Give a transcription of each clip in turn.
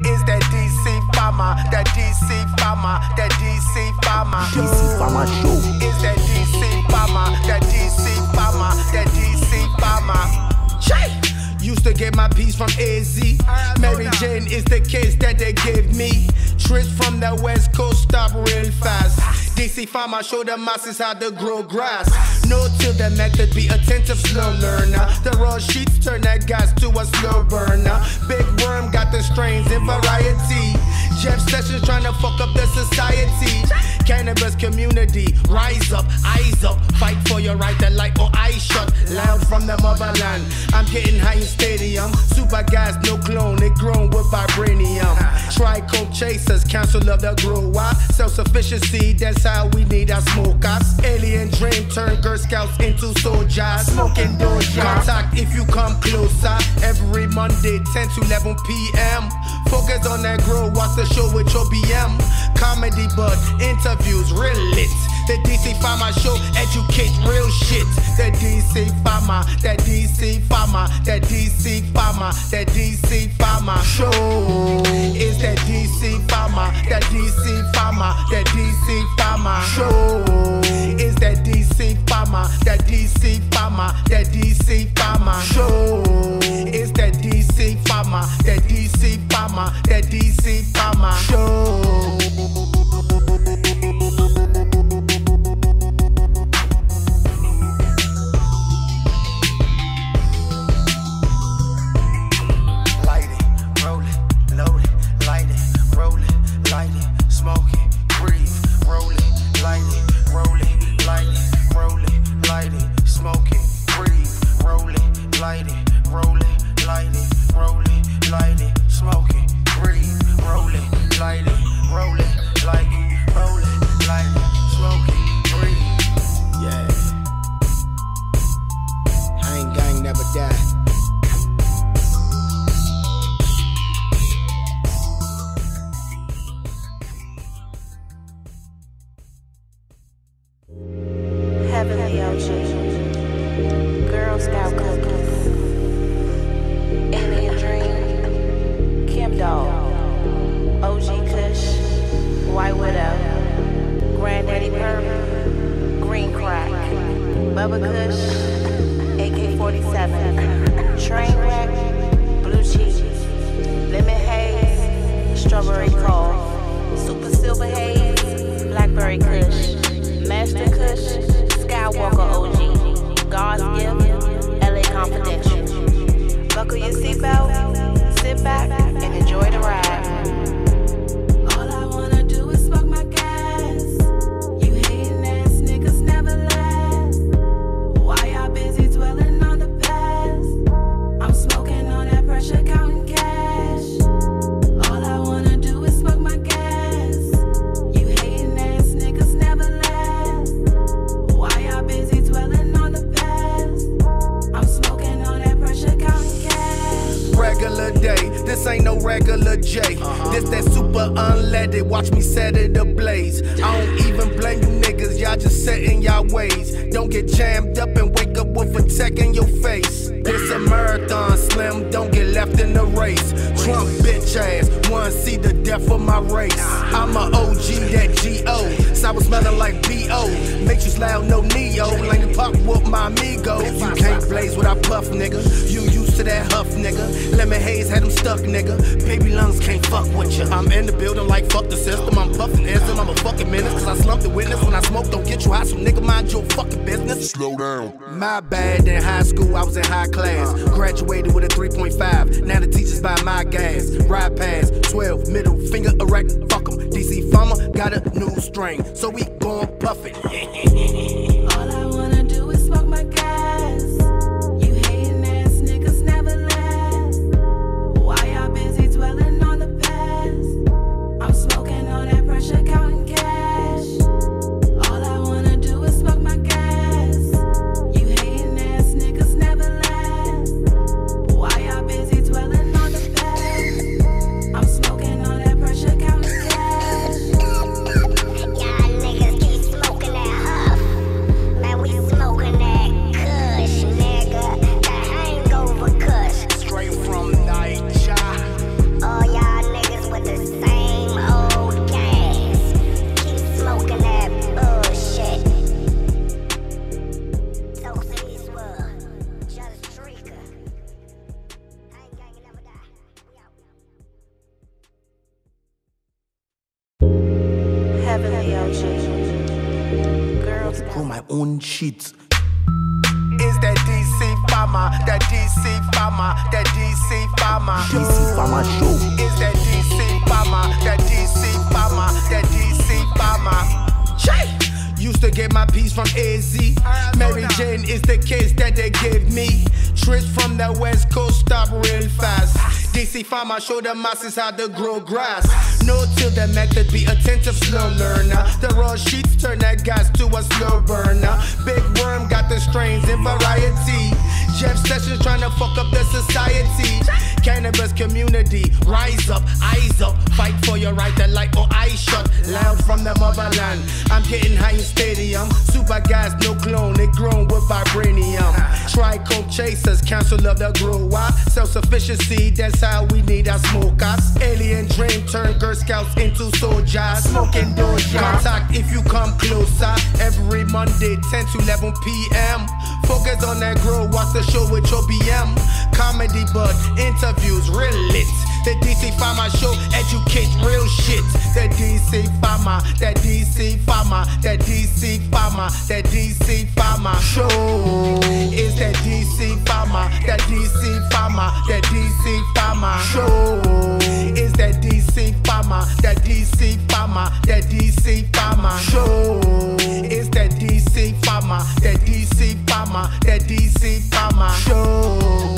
Is that DC Farmer, that DC Farmer, that DC Farmer. DC Farmer Show. Is that DC Farmer, that DC Farmer, that DC Farmer. Chey! Used to get my piece from AZ. Mary Jane is the case that they gave me. Trips from the West Coast stop real fast. DC Farmer show the masses how to grow grass. No till the method, be attentive, slow learner. The raw sheets turn that gas to a slow burner. Big Worm got the strains in variety. Jeff Sessions trying to fuck up the society. Cannabis community, rise up, eyes up. Fight for your right to light or eyes shut. Loud from the motherland. I'm getting high in stadium. Super gas, no clone, it grown with vibranium. Trichome chasers, council of the grower. Self-sufficiency, that's how we need our smokers. Alien dream turn Girl Scouts into soldiers. Smoking doja. Contact if you come closer. Every Monday, 10 to 11 p.m. Focus on that grow, watch the show with your BM. Comedy but interviews real lit. The DC Farmer Show, educate real shit. The DC Farmer, that DC Farmer, that DC Farmer, that DC Farmer Show. Is that DC Farmer, that DC Farmer, that DC Farmer Show. Is that DC Farmer, that DC Farmer, that DC Farmer Show. Is that DC Farmer, that DC Farmer, that DC Farmer Show. Heavenly OG, Girl Scout cookies, Alien Dream, Kim Dog, OG Kush, White Widow, Granddaddy Perp, Green Crack, Bubba Kush, AK-47, Trainwreck, Blue Cheese, Lemon Haze, Strawberry Cough, Super Silver Haze, Blackberry Kush, Master Kush, Skywalker OG, God's Gift, LA Confidential. Buckle your seatbelt, sit back, and enjoy the ride. All I wanna do is smoke my gas. You hating ass niggas never last. Why y'all busy dwelling on the past? I'm smoking on that pressure, counting cash. All I wanna do is smoke my gas. You hating ass niggas never last. Why y'all busy dwelling on the past? I'm smoking on that pressure, counting cash. Regular day, this ain't no regular J. This that super unleaded, watch me set it ablaze. I don't even blame you niggas, y'all just set in y'all ways. Don't get jammed up and wake up with a tech in your face. This a marathon, Slim, don't get left in the race. Trump bitch ass, wanna see the death of my race. I'm a OG, that G.O. Sour smelling like B.O. Makes you loud, no Neo. Lane pop with my amigo. You can't blaze without puff, nigga. You used to that huff, nigga. Lemon Haze had them stuck, nigga. Baby lungs can't fuck with you. I'm in the building like fuck the system. I'm puffing ism, I'm a fucking menace. Cause I slumped the witness. When I smoke, don't get you high, so nigga mind your fucking business. Slow down. My bad, in high school I was in high class. Graduated with a 3.5. Now the teachers buy my gas. Ride past 12, middle finger erect. Fuck 'em. DC Farmer got a new strain, so we gon' puff it. All I wanna do is smoke my gas. You hating ass niggas never last. Why y'all busy dwelling on the past? I'm smoking on that pressure, counting cash. All I wanna do is smoke my gas. You hating ass niggas never last. Why y'all busy dwelling on the past? I'm smoking on that pressure, counting cash. Y'all niggas keep smoking that OG. Girls Grow my own shit. Is that DC Farmer, that DC Farmer, that DC Farmer. DC Farmer Show. Is that DC Farmer, that DC Farmer, that DC Farmer. Shay! Used to get my piece from AZ. Mary Jane is the case that they gave me. Trips from the West Coast stop real fast. DC Farmer show the masses how to grow grass. No till the method, be attentive, slow learner. The raw sheets turn that gas to a slow burner. Big Worm got the strains in variety. Jeff Sessions trying to fuck up the society. Cannabis community, rise up, eyes up. Fight for your right to light or eyes shut. Loud from the motherland. I'm getting high in stadium. Super gas, no clone, it grown with vibranium. Trichome chasers, council of the grower. Self-sufficiency, that's how we need our smokers. Alien dream turn Girl Scouts into soldiers. Smoking doja. Contact if you come closer. Every Monday, 10 to 11 p.m. Focus on that grow, watch the show with your BM. Comedy but interviews real lit. The DC Farmer Show educate real shit. The DC Farmer, that DC Farmer, that DC Farmer, that DC Farmer Show. Is that DC Farmer, that DC Farmer, that DC Farmer Show. Is that DC Farmer, that DC Farmer, that DC Farmer Show. Is that DC Farmer, that DC Farmer, that DC Farmer Show.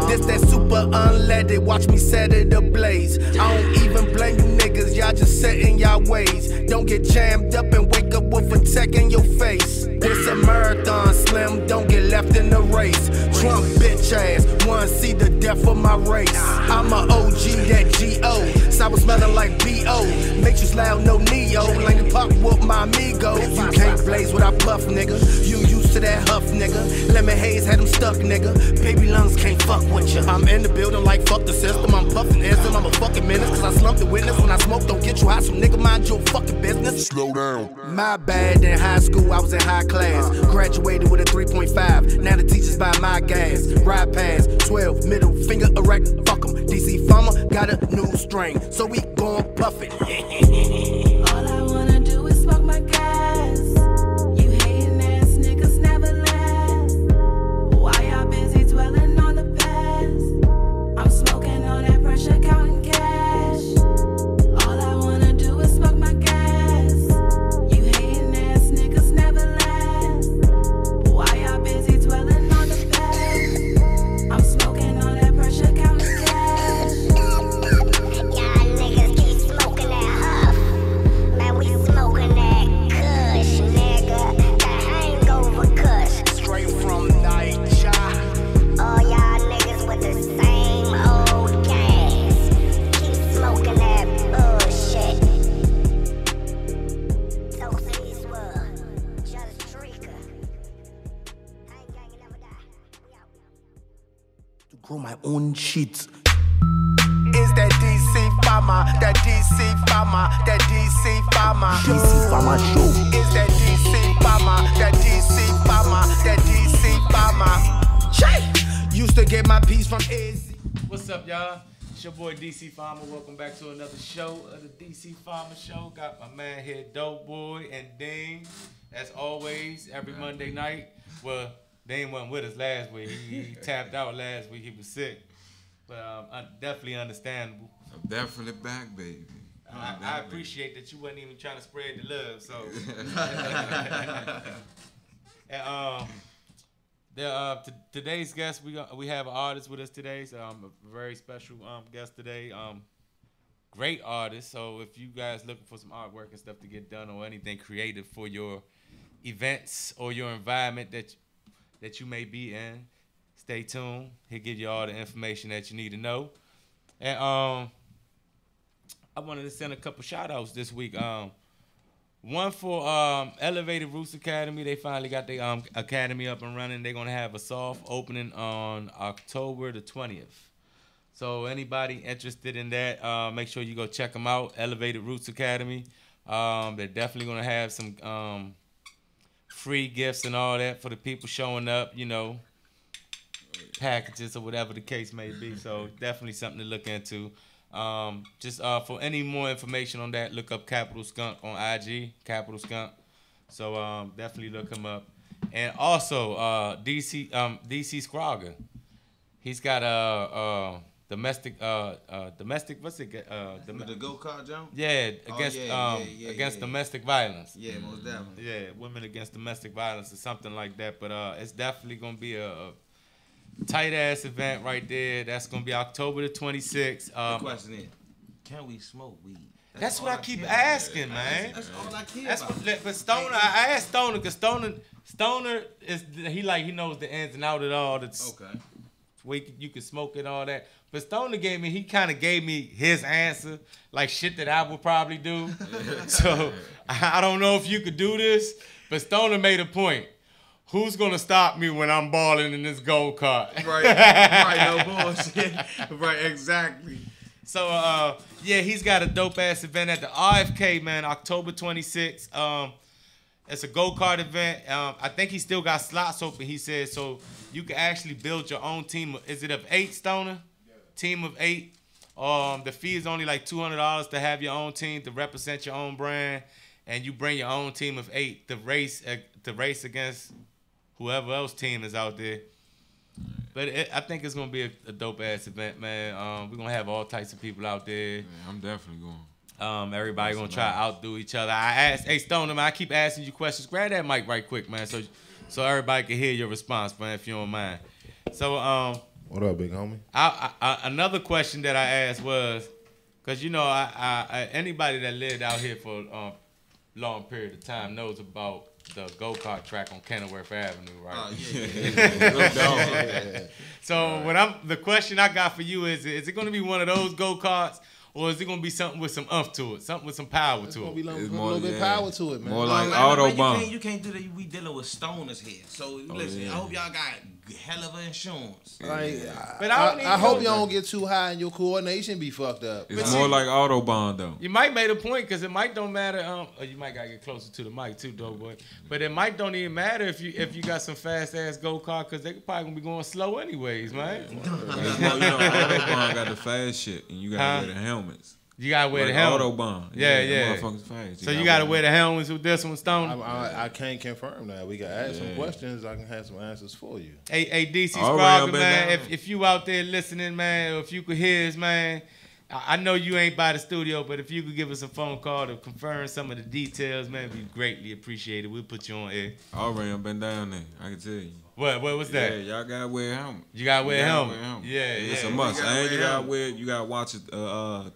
This that super unleaded, watch me set it ablaze. I don't even blame you niggas, y'all just set in y'all ways. Don't get jammed up and wake up with a tech in your face. This a marathon, Slim, don't get left in the race. Trump bitch ass, wanna see the death of my race. I'm a OG, that G.O. Sour smelling like B.O. Make you loud, no Neo. Like you pop with my amigos. You can't blaze what I puff, nigga. You used to that huff, nigga. Lemon haze had them stuck, nigga. Baby lungs can't fuck with ya. I'm in the building like fuck the system. I'm puffing ism, I'm a fucking menace. Cause I slumped the witness. When I smoke, don't get you high. So nigga, mind your fucking business. Slow down. My bad, in high school, I was in high class. Graduated with a 3.5. Now the teachers buy my gas. Ride past 12, middle finger erect. Fuck 'em. DC Farmer got a new strain. So we gon' puff it. All I wanna do is smoke my gas. You hating ass niggas never last. Why y'all busy dwelling on the past? I'm smoking on that pressure, counting cash. All I wanna do is smoke my gas. You hating ass niggas never last. Why y'all busy dwelling on the past? I'm smoking on that pressure, counting cash. Y'all niggas keep smoking that huff. grow my own shit. Is that DC farmer, that DC farmer, that DC farmer. DC farmer show. Is that DC farmer, that DC farmer, that DC farmer. Check. Used to get my piece from AZ. What's up, y'all? It's your boy DC Farmer. Welcome back to another show of the DC Farmer Show. Got my man here, Dope Boy and Ding. As always, every Monday night. Well, Ding wasn't with us last week. He tapped out last week. He was sick. But definitely understandable. I'm definitely back, baby. I appreciate that you wasn't even trying to spread the love. So, and, today's guest, we have an artist with us today. So a very special guest today. Great artist. So if you guys looking for some artwork and stuff to get done or anything creative for your events or your environment that you may be in, stay tuned. He'll give you all the information that you need to know. And I wanted to send a couple shout outs this week. One for Elevated Roots Academy. They finally got their academy up and running. They're going to have a soft opening on October the 20th. So anybody interested in that, make sure you go check them out, Elevated Roots Academy. They're definitely going to have some free gifts and all that for the people showing up, you know, packages or whatever the case may be. So definitely something to look into. Just for any more information on that, look up Capital Skunk on IG, Capital Skunk. So definitely look him up. And also DC Scrogger. He's got a domestic what's it the go-kart jump? Yeah, against domestic violence. Yeah, most definitely. Yeah, women against domestic violence or something like that. But it's definitely gonna be a tight ass event right there. That's gonna be October the 26th. The question is, can we smoke weed? That's what I keep asking, man. That's all I care about. But Stoner, I asked Stoner because Stoner is he knows the ins and outs of all. That's okay. Where you can smoke it, all that. But Stoner he kind of gave me his answer, like shit that I would probably do. So I don't know if you could do this, but Stoner made a point. Who's gonna stop me when I'm balling in this go-kart? Right, no bullshit. Right, exactly. So yeah, he's got a dope ass event at the RFK, man, October 26th. It's a go-kart event. I think he still got slots open. He said so you can actually build your own team. Is it of 8, Stoner? Yeah. Team of 8. The fee is only like $200 to have your own team to represent your own brand, and you bring your own team of 8 to race against whoever else team is out there. But I think it's gonna be a dope ass event, man. We're gonna have all types of people out there. Yeah, I'm definitely going. Everybody gonna try to outdo each other. I asked, hey Stoner, man, I keep asking you questions. Grab that mic right quick, man, so everybody can hear your response, man, if you don't mind. So what up, big homie? Another question that I asked was, cause you know anybody that lived out here for a long period of time knows about the go-kart track on Kenilworth Avenue, right? Yeah. So the question I got for you is it going to be one of those go-karts, or is it going to be something with some umph to it, something with some power to it? It's a little bit power to it, man. More like Autobahn. You can't do that. We dealing with stoners here. So listen, I hope y'all got hell of insurance. But I hope y'all don't get too high and your coordination be fucked up. It's more like Autobahn, though. You might make a point because it might don't matter. Or you might gotta get closer to the mic too, though, boy. But it might don't even matter if you got some fast ass go kart because they probably gonna be going slow anyways, man. Autobahn got the fast shit, and you gotta wear the helmets. You gotta wear the helmet. Autobahn. Yeah. Motherfuckers fast. So you gotta wear the helmets with this one, Stone. I can't confirm that. We can ask some questions. I can have some answers for you. Hey, DC Scrogger, man. If you out there listening, man, or if you could hear us, man, I know you ain't by the studio, but if you could give us a phone call to confirm some of the details, man, we greatly appreciate it. We'll put you on air. Already been down there. I can tell you. What was that? Yeah, y'all gotta wear a helmet. You gotta wear a helmet. Yeah. It's a must. And you gotta watch a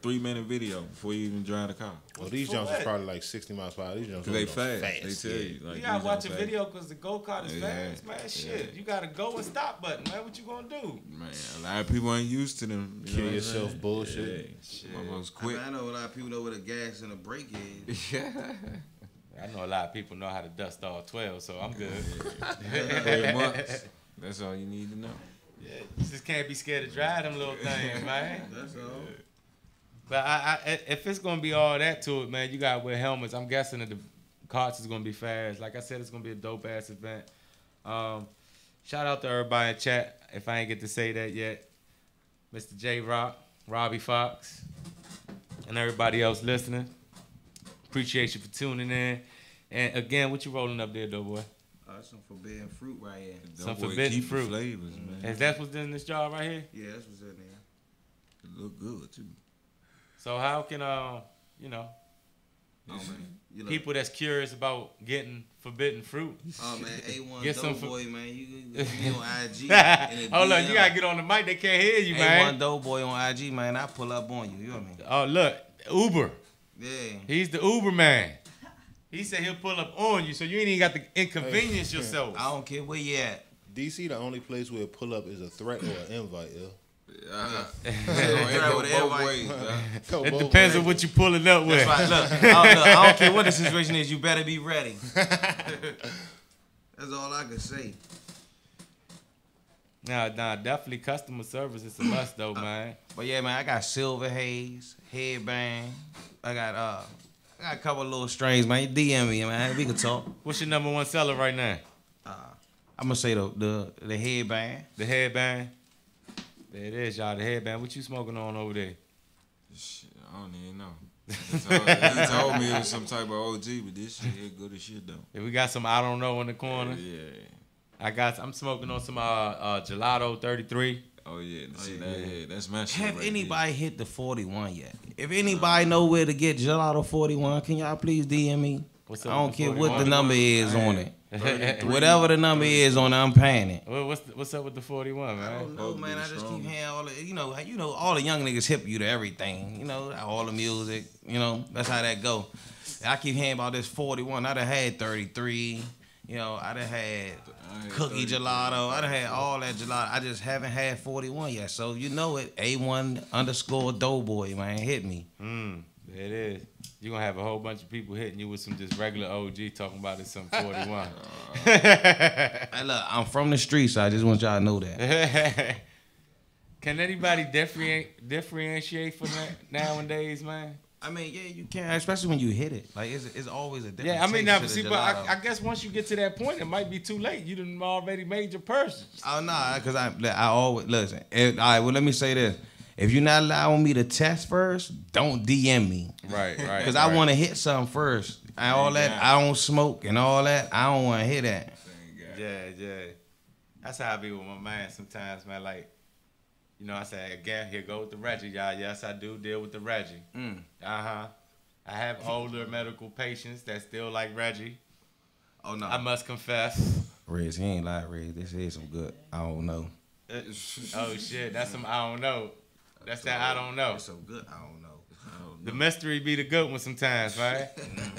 3-minute video before you even drive the car. Well, these jumps are probably like 60 miles per hour. These jumps they fast. They tell you. Like, you gotta watch a video because the go-kart is fast, man. Shit, you gotta go and stop button, man. What you gonna do? Man, a lot of people ain't used to them. Kill yourself bullshit. Almost quick. I know a lot of people know what a gas and a brake is. I know a lot of people know how to dust all 12, so I'm good. 3 months. That's all you need to know. You just can't be scared to drive them little things, man. That's all. But I if it's gonna be all that to it, man, you gotta wear helmets. I'm guessing that the carts is gonna be fast. Like I said, it's gonna be a dope ass event. Shout out to everybody in chat. If I ain't get to say that yet, Mr. J Rock, Robbie Fox, and everybody else listening. Appreciate you for tuning in. And again, what you rolling up there, though, boy? Some forbidden fruit right here. Some forbidden fruit flavors, man. Is that what's in this jar right here? Yeah, that's what's in there. It look good too. So how can you know, people that's curious about getting forbidden fruit? Oh man, A1 Get some Doughboy, man. You on IG. Hold on, you gotta get on the mic. They can't hear you, man. A1 Doughboy on IG, man. I pull up on you. You know what I mean? Oh look, Uber. Yeah. He's the Uber man. He said he'll pull up on you, so you ain't even got to inconvenience yourself. I don't care where you at. DC, the only place where pull up is a threat or an invite, yo. It depends on what you're pulling up with. That's right. Look, I don't care what the situation is. You better be ready. That's all I can say. Nah, definitely customer service is a must though, man. But yeah, man, I got silver haze, headband. I got a couple of little strings, man. DM me, man. We can talk. What's your number one seller right now? I'm gonna say the headband. The headband. There it is, y'all. The headband. What you smoking on over there? Shit, I don't even know. He told me it was some type of OG, but this shit here good as shit though. If we got some I don't know in the corner. Yeah. I'm smoking on some Gelato 33. Oh yeah, see that? That's my shit. Have right anybody hit the 41 yet? If anybody know where to get Gelato 41, can y'all please DM me? I don't care what the number is on it. Whatever the number is on it, I'm paying it. What's up with the 41, man? I don't know, man. I just keep hearing all the, you know, all the young niggas hip you to everything. You know, all the music. You know, that's how that go. I keep hearing about this 41. I done had 33. You know, I done had cookie gelato. I done had all that gelato. I just haven't had 41 yet. So you know it. A1 _ Doughboy, man. Hit me. There it is. You're going to have a whole bunch of people hitting you with some just regular OG talking about it's some 41. Hey, look, I'm from the streets, so I just want y'all to know that. Can anybody differentiate from that nowadays, man? I mean, yeah, you can, especially when you hit it. Like, it's always a different Yeah, I mean, taste now, to see, the but gelato. I guess once you get to that point, it might be too late. You done already made your purchase. Oh, nah, because I always, listen, all right, well, let me say this. If you're not allowing me to test first, don't DM me. Right. Because I want to hit something first. And all that, I don't smoke and all that. I don't want to hit that. Yeah. That's how I be with my man sometimes, man. Like, you know, I say, again, here go with the Reggie, y'all. Yes, I do deal with the Reggie. I have older medical patients that still like Reggie. Oh, no. I must confess. Riz, he ain't lying, Riz. This is some good. I don't know. Oh, shit. That's some I don't know. That's that I don't know. It's so good. I don't know. The mystery be the good one sometimes, right?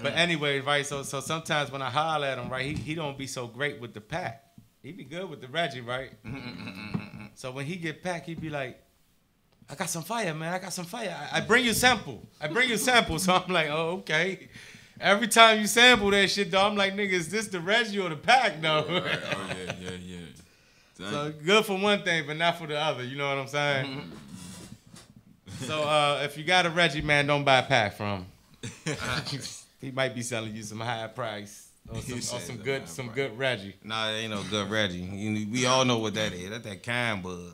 But anyway, right, so sometimes when I holler at him, right, he don't be so great with the pack. He be good with the Reggie, right? So when he get packed, he be like, I got some fire, man. I got some fire. I bring you sample. So I'm like, oh, okay. Every time you sample that shit, though, I'm like, nigga, is this the Reggie or the pack, though? Oh, yeah. So good for one thing, but not for the other. You know what I'm saying? So if you got a Reggie, man, don't buy a pack from him. He might be selling you some high price or some good Reggie. Nah, there ain't no good Reggie. We all know what that is. That's that kind bud.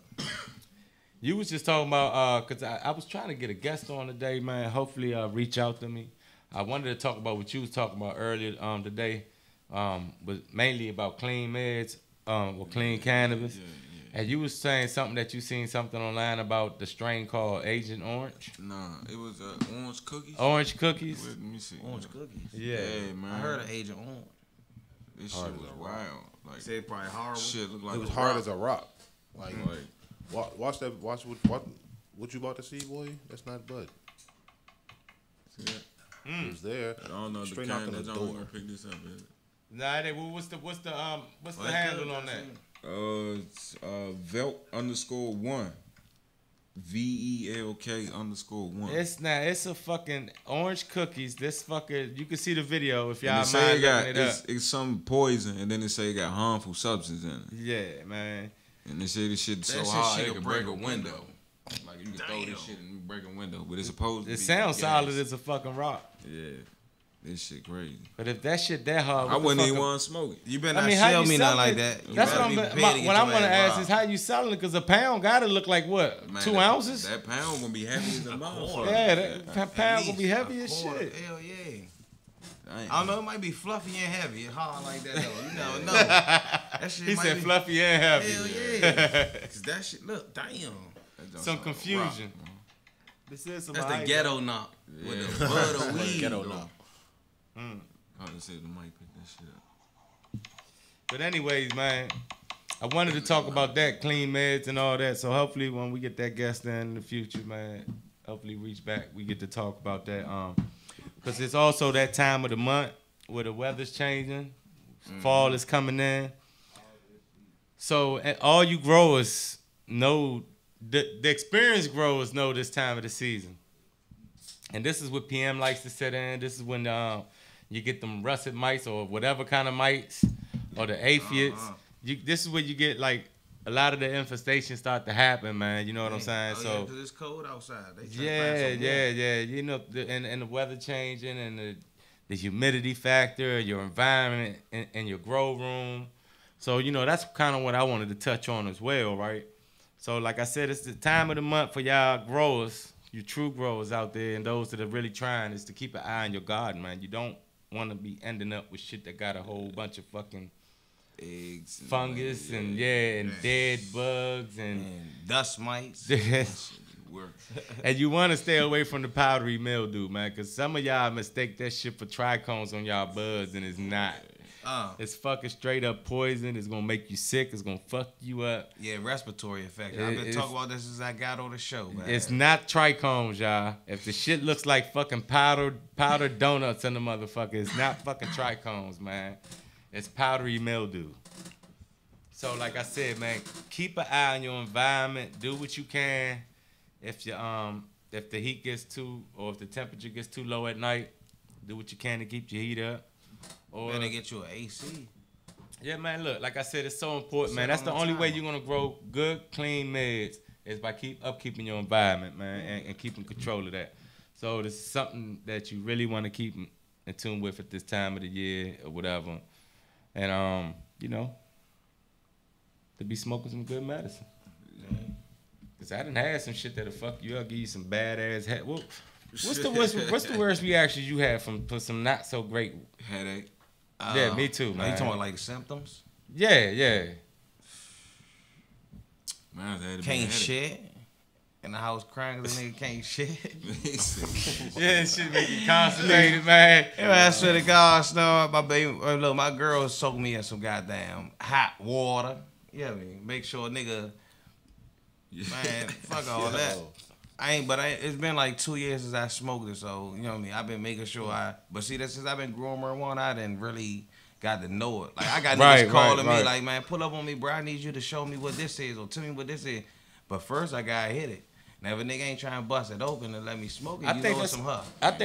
You was just talking about because I was trying to get a guest on today, man. Hopefully, reach out to me. I wanted to talk about what you was talking about earlier today, was mainly about clean meds or clean cannabis. Yeah. And you was saying something that you seen something online about the strain called Agent Orange. Nah, it was orange cookies. Orange cookies. Let me see. Orange cookies. Yeah, man. I heard of Agent Orange. This shit was wild. Like, They said probably horrible. shit looked like It was a hard rock. as a rock. Like, watch what you about to see, boy. That's not bud. See that? It was there. I don't know Straight the knocked kind on that the y'all door. gonna pick this up. Is it? Nah, what's the handle on that? It's Velk _1. VELK_1. It's a fucking orange cookies. This fucker, you can see the video if And y'all it say mind looking it up. it's some poison, and then it say it got harmful substance in it. Yeah, man. And they say this shit so hard it can break a window. Like you can throw this shit and break a window, but it's supposed to be. It sounds solid as a fucking rock. Yeah, this shit crazy. But if that shit that hard, I wouldn't even want to smoke it. You better not sell me nothing like that. That's what what I'm gonna ask is how you selling it? Because a pound gotta look like what? Man, 2 ounces? That pound gonna be heavy as a motherfucker. Yeah, that pound gonna be heavy as shit. Hell yeah. I don't know, it might be fluffy and heavy. It's hard like that though. You never know. That shit he said fluffy and heavy. Hell yeah. Cause that shit, look, damn. Some confusion. This is some. That's the ghetto knock with the bud of weed. Ghetto knock. I just said the mic pick that shit up. But anyways, man, I wanted to talk about that, clean meds and all that. So hopefully when we get that guest in the future, man, hopefully reach back, we get to talk about that. Because it's also that time of the month where the weather's changing. Fall is coming in. So all you growers know, the experienced growers know this time of the season. And this is what PM likes to set in. This is when you get them russet mites or whatever kind of mites or the aphids. This is where you get like a lot of the infestations start to happen, man. You know what I'm saying? So because it's cold outside. Yeah. You know, and the weather changing and the humidity factor, your environment, and your grow room. So you know that's kind of what I wanted to touch on as well, right? So like I said, it's the time of the month for y'all growers, you true growers out there, and those that are really trying is to keep an eye on your garden, man. You don't want to be ending up with shit that got a whole bunch of fucking eggs, and fungus, and dead bugs and dust mites. And you want to stay away from the powdery mildew, man, because some of y'all mistake that shit for trichomes on y'all buds, and it's not. It's fucking straight up poison. It's gonna make you sick. It's gonna fuck you up. Yeah, respiratory effect. I've been talking about this since I got on the show, man. It's not trichomes, y'all. If the shit looks like fucking powdered donuts in the motherfucker, it's not fucking trichomes, man. It's powdery mildew. So like I said, man, keep an eye on your environment. Do what you can. If the heat gets too, or if the temperature gets too low at night, do what you can to keep your heat up. Or better get you an AC. Yeah, man. Look, like I said, it's so important, man. That's the only way you're gonna grow good, clean meds is by keeping your environment, man, and keeping control of that. So this is something that you really want to keep in tune with at this time of the year or whatever. And you know, to be smoking some good medicine. Cause I done had some shit that'll fuck you up, give you some badass head. Well, what's the worst reactions you had from some not so great headache? Yeah, me too, man. You talking about like symptoms? Yeah. Man, can't shit. In the house crying because the nigga can't shit. Yeah, shit make you constipated, man. I swear to God, my baby, look, my girl soaked me in some goddamn hot water. You know what I mean? Make sure a nigga, man, fuck all that. It's been like 2 years since I smoked it, so, you know what I mean? I've been making sure but see, since I've been growing marijuana, I didn't really got to know it. Like, I got niggas calling me like, man, pull up on me, bro. I need you to show me what this is or tell me what this is. But first, I got to hit it. Now, if a nigga ain't trying to bust it open and let me smoke it, I think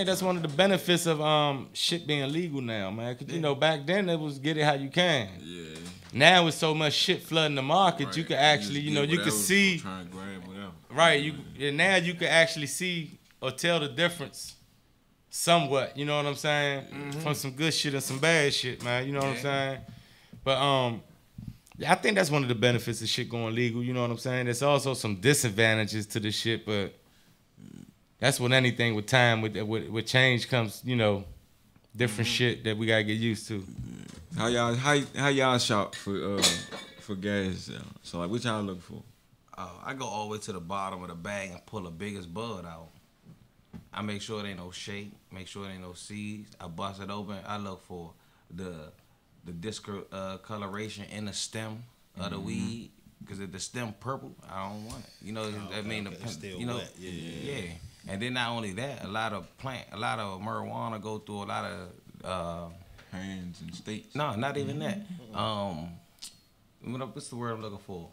that's one of the benefits of shit being legal now, man. Because, you know, back then it was get it how you can. Yeah. Now with so much shit flooding the market, you can actually, you can see. Trying to grab whatever. Right. Now you can actually see or tell the difference somewhat, you know what I'm saying? Mm-hmm. From some good shit and some bad shit, man. You know what I'm saying? But I think that's one of the benefits of shit going legal, you know what I'm saying? There's also some disadvantages to the shit, but that's what anything with time, with change comes, you know, different shit that we gotta get used to. How y'all shop for gas? So like, what y'all look for? I go all the way to the bottom of the bag and pull the biggest bud out. I make sure it ain't no shake, make sure it ain't no seeds. I bust it open. I look for the discoloration in the stem of the weed, because if the stem purple, I don't want it. You know, yeah. And then not only that, a lot of marijuana go through a lot of hands and states. No, not even that. What's the word I'm looking for?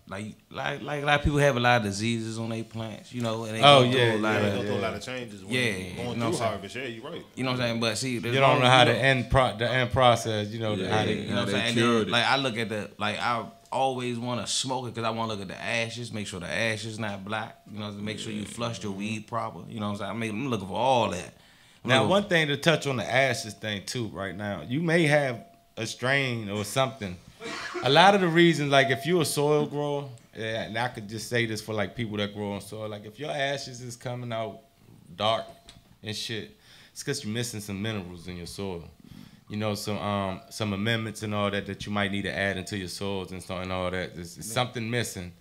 like a lot of people have a lot of diseases on their plants, you know, and they Go through a lot of changes. When going through harvest. Yeah, you're right. You know what I'm saying? But see, you don't know how the end process. You know how they, you know what I'm saying? Like I look at I always want to smoke it because I want to look at the ashes, make sure the ashes not black. You know, to make sure you flushed your weed proper. You know what I'm saying? I'm looking for all that. Now, one thing to touch on the ashes thing too. Right now, you may have a strain or something. A lot of the reasons, like if you're a soil grower, and I could just say this for like people that grow on soil, like if your ashes is coming out dark and shit, it's because you're missing some minerals in your soil. You know, some amendments and all that you might need to add into your soils and all that. There's something missing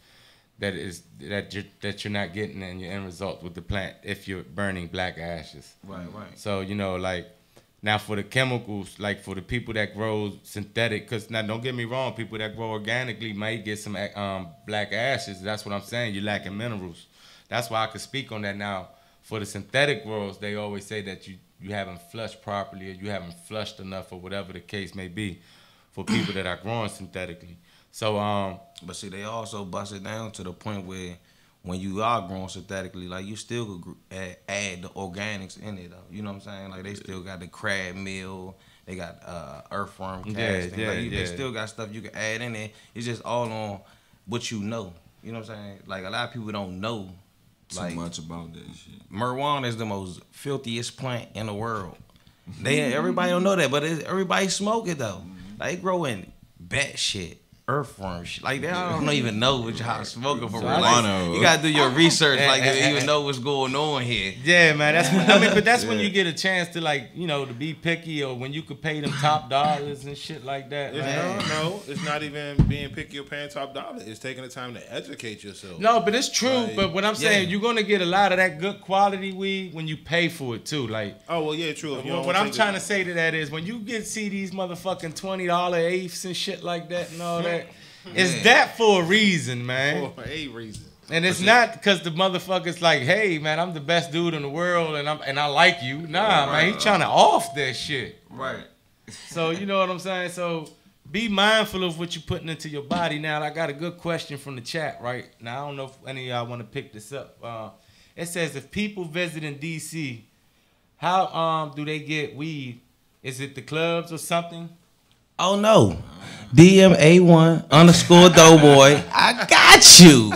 that you're not getting in your end result with the plant if you're burning black ashes. Right. So you know, like. Now for the chemicals, like for the people that grow synthetic, because now don't get me wrong, people that grow organically might get some black ashes. That's what I'm saying. You're lacking minerals. That's why I could speak on that now. For the synthetic growers, they always say that you haven't flushed properly or you haven't flushed enough or whatever the case may be for people that are growing synthetically. So but see, they also bust it down to the point where when you are growing synthetically, like you still could add the organics in it though. You know what I'm saying? Like they still got the crab meal, they got earthworm casting. They still got stuff you can add in there. It's just all on what you know. You know what I'm saying? Like a lot of people don't know too much about that shit. Marijuana is the most filthiest plant in the world. Everybody don't know that, but everybody smoke it though. Like they grow in bat shit. Earthworm shit. Like they don't even know what y'all smoking for real. Like, you gotta do your research like to even know what's going on here. Yeah, man. That's when you get a chance to like, you know, to be picky or when you could pay them top dollars and shit like that. No, it's not even being picky or paying top dollar. It's taking the time to educate yourself. No, but it's true. Like, but what I'm saying, you're gonna get a lot of that good quality weed when you pay for it too. Like, oh well, yeah, true. What I'm trying to say to that is when you see these motherfucking $20 eighths and shit like that and all that. It's that for a reason, man. For a reason. And it's not because the motherfucker's like, hey, man, I'm the best dude in the world and I like you. Nah, man, he trying to off that shit. Right. So, you know what I'm saying? So, be mindful of what you're putting into your body. Now, I got a good question from the chat, right? Now, I don't know if any of y'all want to pick this up. It says, if people visit in D.C., how do they get weed? Is it the clubs or something? Oh no, DMA1_Doughboy. I got you.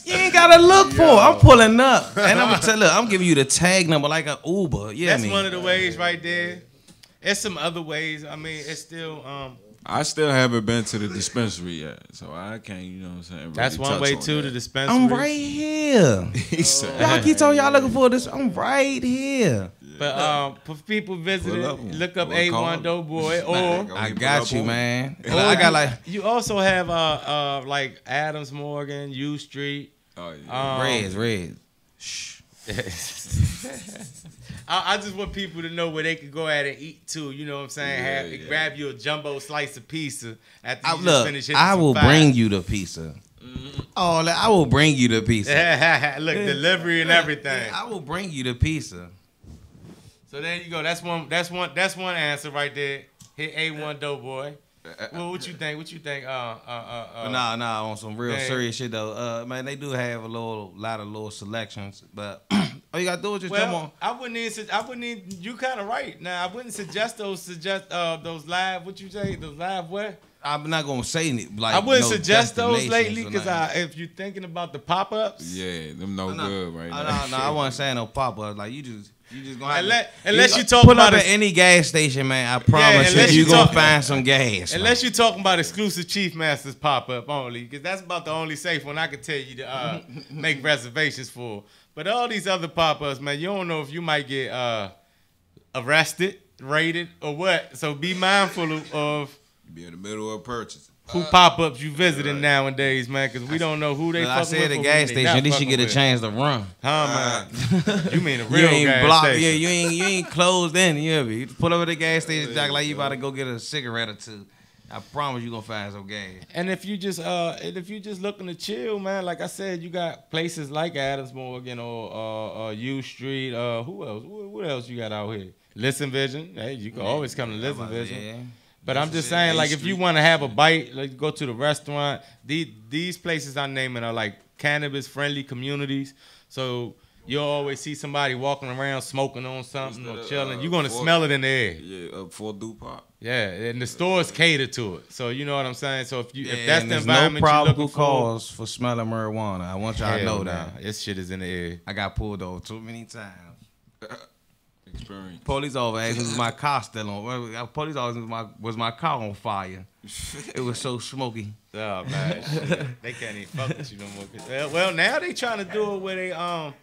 You ain't gotta look for it. I'm pulling up, and I'm gonna tell you, I'm giving you the tag number like an Uber. Yeah, that's one of the ways right there. There's some other ways. I mean, it's still. I still haven't been to the dispensary yet, so I can't. You know what I'm saying? Really that's one way too. The dispensary. I'm right here. He said, y'all keep telling y'all looking for this. I'm right here. But for people visiting, look up A1 Doughboy or I got you, man. I got like you also have like Adams Morgan, U Street. Oh yeah. Reds. Shh. I just want people to know where they can go at and eat too. You know what I'm saying? Grab you a jumbo slice of pizza after you just finish hitting I will some bring you the pizza. Oh, I will bring you the pizza. Look, delivery and everything. I will bring you the pizza. So there you go. That's one answer right there. Hit A1 Doughboy. Well, what you think? Nah, on some real serious shit though. Man, they do have a lot of little selections, but all you gotta do is just come on. I wouldn't even. You kind of right. Now I wouldn't suggest those live. What you say? Those live what? I'm not gonna say any. Like I wouldn't suggest those lately because if you're thinking about the pop ups. Yeah, them good right now. No, I wasn't saying no pop ups. Like you just gonna have unless you talk pull about up at any gas station, man. I promise you gonna find some gas. Unless you're talking about exclusive Chief Masters pop up only, because that's about the only safe one I could tell you to make reservations for. But all these other pop ups, man, you don't know if you might get arrested, raided, or what. So be mindful of. Be in the middle of a purchase. Who pop-ups you visiting nowadays, man? Because we don't know who they fucking with. I said the gas station, at least you get a chance to run. Man? You mean a real gas station? Yeah, you ain't closed in. You pull over to the gas station, Jack, like you about to go get a cigarette or two. I promise you gonna find some gas. And if you just looking to chill, man, like I said, you got places like Adams Morgan or U Street. Who else? What else you got out here? Listen Vision. Hey, you can always come to Listen Vision. But I'm just saying, like, if you want to have a bite, like go to the restaurant. These places I'm naming are like cannabis-friendly communities. So you'll always see somebody walking around smoking on something or chilling. You're gonna smell it in the air. Yeah, up for Dupont. Yeah, and the stores cater to it. So you know what I'm saying. So if that's the there's environment no you're probable looking cause for smelling marijuana. I want y'all to know nah, that. this shit is in the air. I got pulled over too many times. Experience. Police officer asked me was my car still on. Police officer was my car on fire. It was so smoky. Oh man, shit. They can't even fuck with you no more. Well, now they trying to do it where they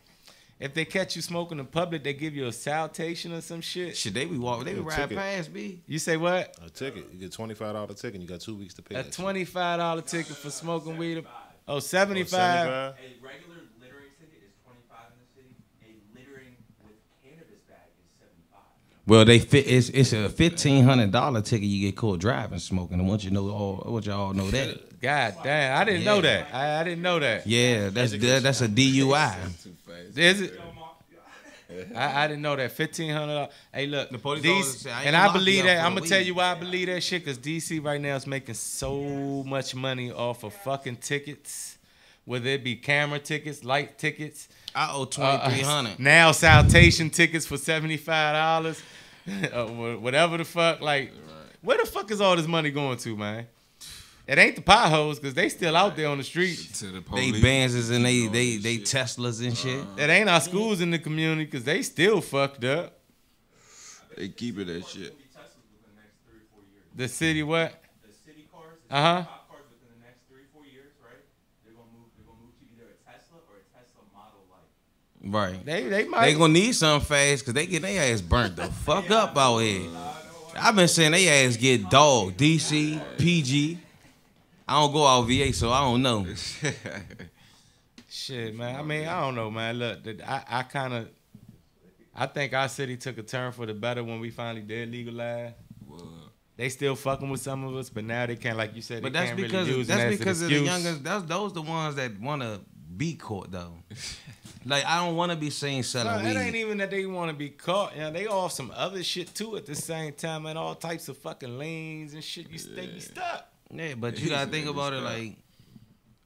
if they catch you smoking in public, they give you a citation or some shit. Shit, they be walking, they be riding ticket. past me. You say what? A ticket. You get $25 ticket and you got 2 weeks to pay. A that shit. $25 ticket for smoking weed. Oh, 75. Oh, 75? A regular littering ticket is 25 in the city. A littering with cannabis bag is 75. Well, it's a $1,500 ticket you get caught driving smoking. And once you all know that. God damn, I didn't know that. I didn't know that. Yeah, that's a DUI. Is it? I didn't know that. $1,500. Hey, look, The police these, officer said, I ain't and I lock you believe up that. for I'm the gonna tell weed. you why I believe that shit. Cause DC right now is making so much money off of fucking tickets, whether it be camera tickets, light tickets. I owe $2,300. Now citation tickets for $75. Whatever the fuck. Like, where the fuck is all this money going to, man? It ain't the potholes, cause they still out there on the street. To the They police. Benzes and they Teslas and shit. It ain't our schools in the community, cause they still fucked up. They keep it that shit. The city what? The city cars, Uh-huh. top cars within the next 3-4 years, right? They're gonna move to either a Tesla or a Tesla Model Light. Right. They might. They gonna need something fast because they get their ass burnt the fuck up out here. I've been saying they ass get dog. DC, PG. I don't go out VA, so I don't know. Shit, man. I mean, I don't know, man. Look, I think our city took a turn for the better when we finally did legalize. They still fucking with some of us, but now they can't, like you said, But they that's can't because really use it as an of the excuse. youngest. Those the ones that want to be caught though. Like I don't want to be seen selling No, it weed. ain't even that they want to be caught. Yeah, they off some other shit too at the same time, and all types of fucking lanes and shit. You stay stuck. Yeah, but you gotta think about it like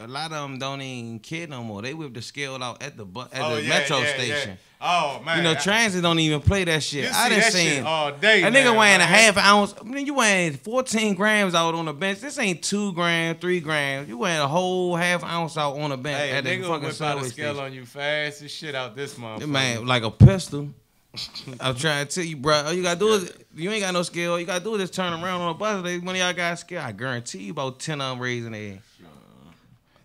a lot of them don't even care no more. They whip the scale out at the metro station. Oh man, You know, transit don't even play that shit. You I see done that seen shit all day. a nigga man, weighing a man. half ounce. I mean, you weighing 14 grams out on the bench. This ain't 2 grams, 3 grams. You weighing a whole half ounce out on the bench Hey, at the nigga will fucking whip out subway a scale station. on you fast as shit out this motherfucker. Man, like a pistol. I'm trying to tell you, bro. All you gotta do is you ain't got no scale. All you gotta do is just turn around on a bus. One of y'all got a scale. I guarantee you about 10 of them raising their head.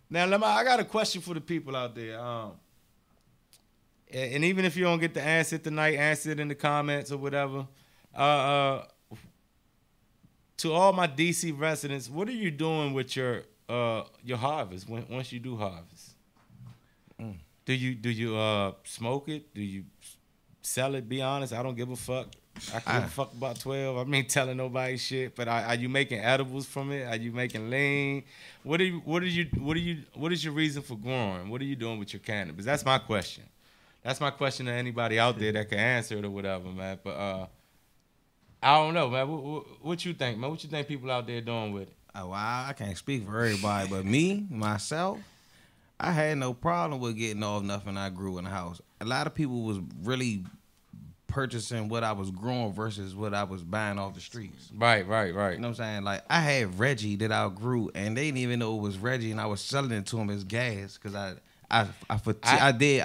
Now, I got a question for the people out there. And even if you don't get the answer tonight, answer it in the comments or whatever. To all my DC residents, what are you doing with your harvest once you do harvest? Do you smoke it? Do you sell it? Be honest, I don't give a fuck. I can give a fuck about 12. I mean, telling nobody shit. But are you making edibles from it? Are you making lean? What is your reason for growing? What are you doing with your cannabis? That's my question. That's my question to anybody out there that can answer it or whatever, man. But I don't know, man. What you think, man? What you think people out there doing with it? Oh, well, I can't speak for everybody, but me, myself, I had no problem with getting off nothing I grew in the house. A lot of people was really purchasing what I was growing versus what I was buying off the streets. Right. You know what I'm saying? Like, I had Reggie that I grew, and they didn't even know it was Reggie, and I was selling it to them as gas because I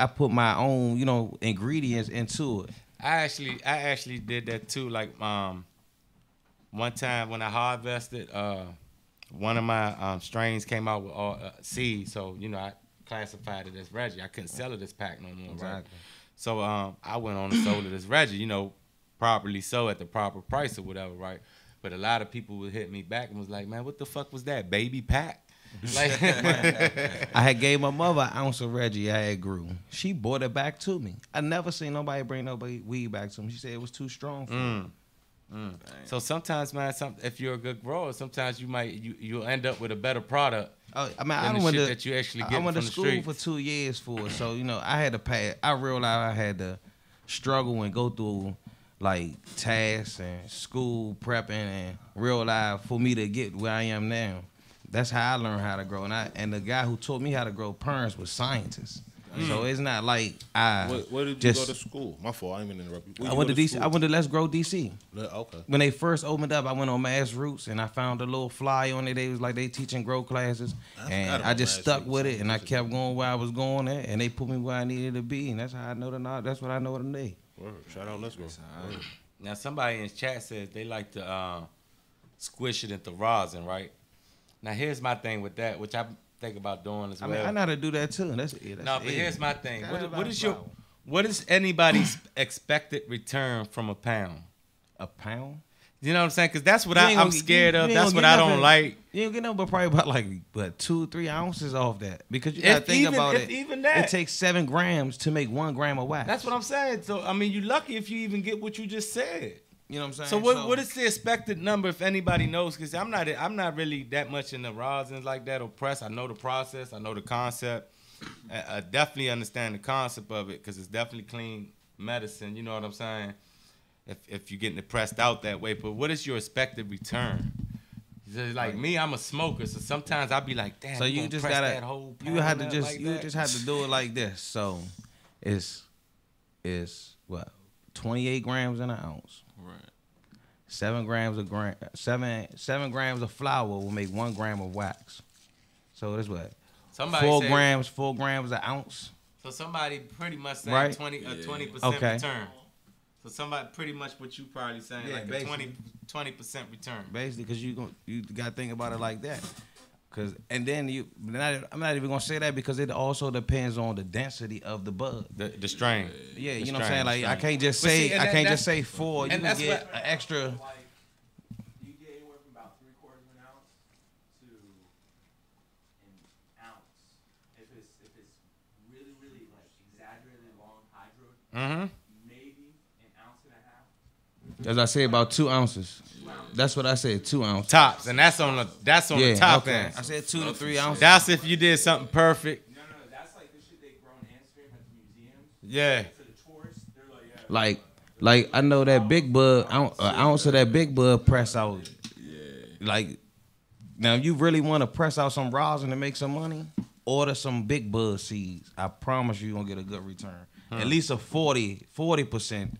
put my own, ingredients into it. I actually did that too. Like one time when I harvested, one of my strains came out with all seeds, so I classified it as Reggie. I couldn't sell it as pack no more, right? So I went on and sold it as Reggie, properly so at the proper price or whatever, right? But a lot of people would hit me back and was like, man, what the fuck was that, baby pack? Like, I had gave my mother an ounce of Reggie I had grew. She brought it back to me. I never seen nobody bring nobody weed back to me. She said it was too strong for me. So sometimes, man, if you're a good grower, sometimes you'll end up with a better product. I mean, than the shit that you actually get I went from to the school street. for 2 years for it, so I had to pay. I realized I had to struggle and go through like tasks and school prepping and real life for me to get where I am now. That's how I learned how to grow. And the guy who taught me how to grow parents was scientists. So it's not like Where did you go to school? My fault, I ain't even interrupt you. I went to DC. I went to Let's Grow DC. Okay. When they first opened up, I went on Mass Roots and I found a little flyer on it. They was like they teaching grow classes, and I just stuck with it and I kept going where I was going at, and they put me where I needed to be, and that's how I know that's what I know today. Word. Shout out, Let's Grow. Now somebody in the chat says they like to squish it into rosin, right? Now here's my thing with that, which I think about doing as well. I mean, I know how to do that too. That's no, but here's my thing. What is anybody's expected return from a pound? A pound? You know what I'm saying? Because that's what I'm scared of. That's what I don't like. You don't get no, but probably about 2-3 ounces off that, because you gotta think about it. Even that, it takes 7 grams to make 1 gram of wax. That's what I'm saying. So I mean, you're lucky if you even get what you just said. You know what I'm saying? So what is the expected number, if anybody knows? Because I'm not really that much in the rosins like that or press. I know the process. I know the concept. I definitely understand the concept of it, because it's definitely clean medicine. You know what I'm saying? If you're getting it pressed out that way. But what is your expected return? Like me, I'm a smoker, so sometimes I'll be like, damn. So you just gotta, that whole you just have to do it like this. So it's what, 28 grams in an ounce. Right. 7 grams of flour will make 1 gram of wax. So that's what? Somebody 4 grams an ounce. So somebody pretty much saying right? 20% return. So somebody pretty much what you probably saying, like a 20% return. Basically, because you got to think about it like that. And then I'm not even gonna say that, because it also depends on the density of the bud, the strain. Yeah, you know what I'm saying. Like I can't just say 4. You can get an extra. Like, you get anywhere from about 3/4 of an ounce to an ounce. If it's really like exaggeratedly long hydro, maybe an ounce and a half. As I say, about 2 ounces. That's what I said, 2 ounces tops, and that's on the top end. I said 2 to 3 ounces. That's if you did something perfect. No, that's like the shit they grow in Amsterdam at the museums. Yeah. To the tourists, they're like, yeah. Like I know that big bud, an ounce of that big bud press out. Yeah. Like, now if you really want to press out some rosin to make some money, order some big bud seeds. I promise you're gonna get a good return. At least a 40%.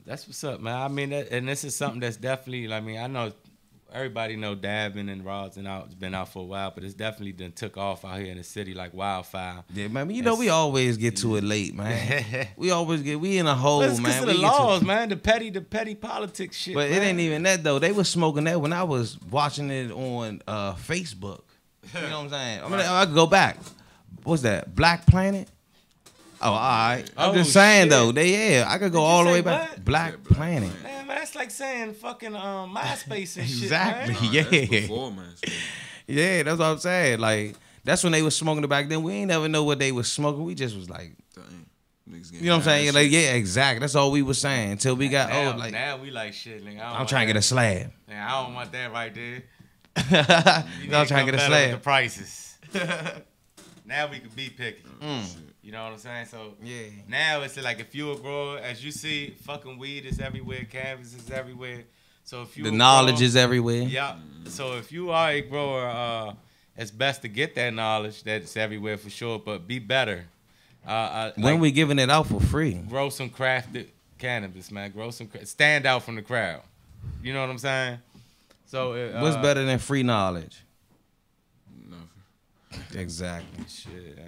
That's what's up, man. I mean, and this is something that's definitely, I mean, I know everybody know dabbing and rosin it's been out for a while, but it's definitely done took off out here in the city like wildfire. Yeah, man. You know, we always get to it late, man. we in a hole, man. Because of the laws, man. The petty politics shit. But man. It ain't even that, though. They was smoking that when I was watching it on Facebook. You know what I'm saying? I mean, I could go back. What's that? Black Planet? Oh, all right. I'm just saying, though. I could go all the way back. What? Black Planet. Man, that's like saying fucking MySpace and exactly. shit, man. Yeah. That's before MySpace. Yeah, that's what I'm saying. Like, that's when they was smoking it back then. We ain't never know what they was smoking. We just was like, you know what I'm saying? Like, yeah, exactly. That's all we was saying until we got old. Like, now we like shit, nigga. I'm trying to get a slab. Man, I don't want that right there. I'm trying to get a slab. With the prices. Now we can be picky. You know what I'm saying? So yeah. Now it's like if you a grower, as you see, fucking weed is everywhere, cannabis is everywhere. So if you the knowledge is everywhere. Yeah. So if you are a grower, it's best to get that knowledge that's everywhere for sure, but be better. When we giving it out for free, grow some crafted cannabis, man. Stand out from the crowd. You know what I'm saying? So what's better than free knowledge? Exactly. Shit.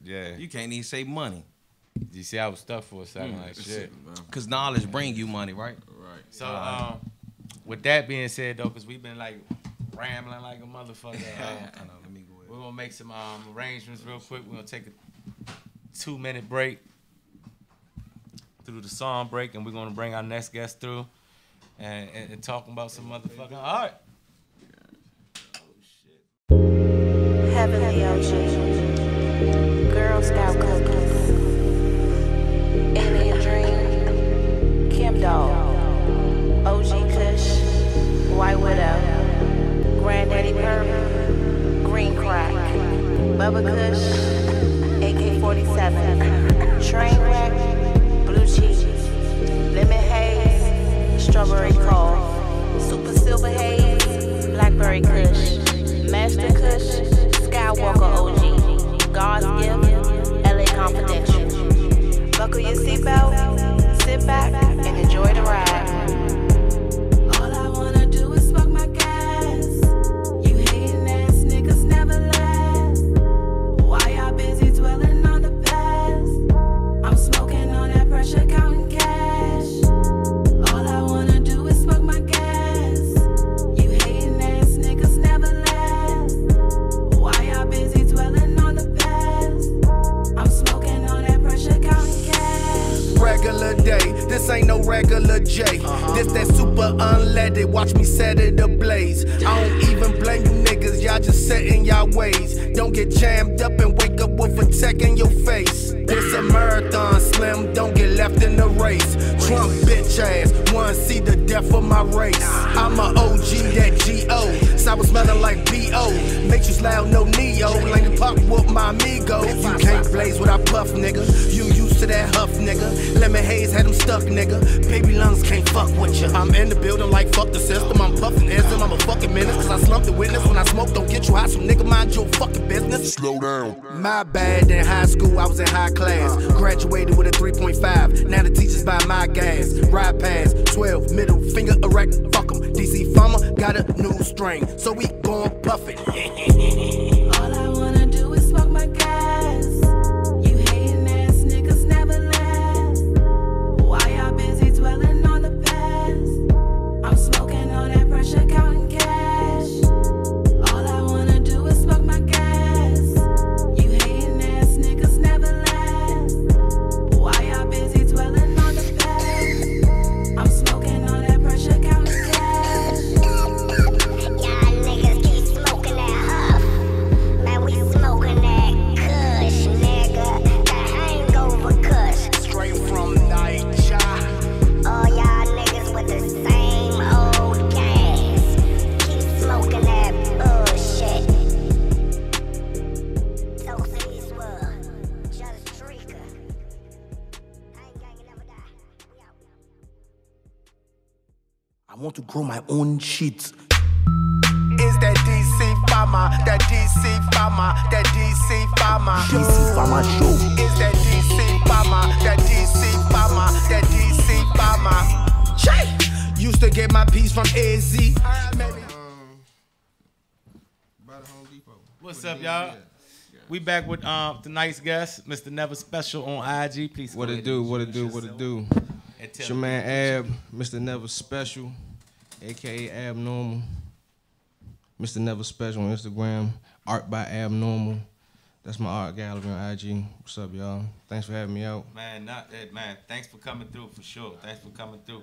Yeah. You can't even say money. You see, I was stuck for a second, like shit. Because knowledge bring you money, right? Right. So, with that being said, though, because we've been like rambling like a motherfucker. Let me go ahead. We're gonna make some arrangements real quick. We're gonna take a 2-minute break through the song break, and we're gonna bring our next guest through and talking about some motherfucking. All right. Heavenly OG, Girl Scout cookies, Alien Dream, Kim Dog, OG Kush, White Widow, Granddaddy Purple, Green Crack, Bubba Kush, AK-47, Trainwreck, Blue Cheese, Blackberry Kush, Master Kush, Skywalker OG, God's Gift, LA Confidential. Buckle your seatbelt, sit back, and enjoy the ride. All I wanna do is smoke my gas. You hating ass niggas never last. Why y'all busy dwelling on the past? I'm smoking on that pressure, counting cash. All I wanna do is smoke my gas. You hating ass niggas never last. Why y'all busy dwelling on the past? I'm smoking on that pressure, counting cash. Regular day, this ain't no regular J. This that super unleaded, watch me set it ablaze. I don't even blame you niggas, y'all just set in y'all ways. Don't get jammed up and wake up with a tech in your face. This a marathon, Slim, don't get left in the race. Trump bitch ass, wanna see the death of my race. I'm a OG, that G.O. Sour smelling like B.O. Matrix loud, no Neo. Lane pop with my amigo. You can't blaze what I puff, nigga. You used to that huff, nigga. Lemon haze had them stuck, nigga. Baby lungs can't fuck with ya. I'm in the building like fuck the system. I'm puffing ism, I'm a fucking menace. Cause I slumped the witness. When I smoke, don't get you high, so nigga mind your fucking business. Slow down. My bad, in high school, I was in high class. Graduated with a 3.5. Now the teachers buy my gas. Ride past 12, middle finger erect. Fuck 'em. DC Farmer got a new strain. So we gon' puff it. All I wanna do is smoke my gas. You hating ass niggas never last. Why y'all busy dwelling on the past? I'm smoking on that pressure, counting cash. All I wanna do is smoke my gas. You hating ass niggas never last. Why y'all busy dwelling on the past? I'm smoking on that pressure, counting cash. Y'all niggas keep smoking that huff. Man, we smoking that kush, nigga. That hangover kush. Straight from Niger. All y'all niggas with the same old gas. Keep smoking that bullshit. Toast Eastwood, Just Drika. I ain't gang, never die. We out. I want to grow my own shit. Is that DC Farmer, that DC Farmer, that DC Farmer. DC Farmer show. Is that DC Farmer, that DC Farmer, that DC Farmer. Che! Used to get my piece from AZ. What's up, y'all? We back with tonight's guest, Mr. Never Special on IG. Please. What it do? What it do? What it do? It's your man Ab, Mr. Never Special, aka Abnormal. Mr. Never Special on Instagram. Art by Abnormal. That's my art gallery on IG. What's up, y'all? Thanks for having me out. Man, man, thanks for coming through for sure. Thanks for coming through.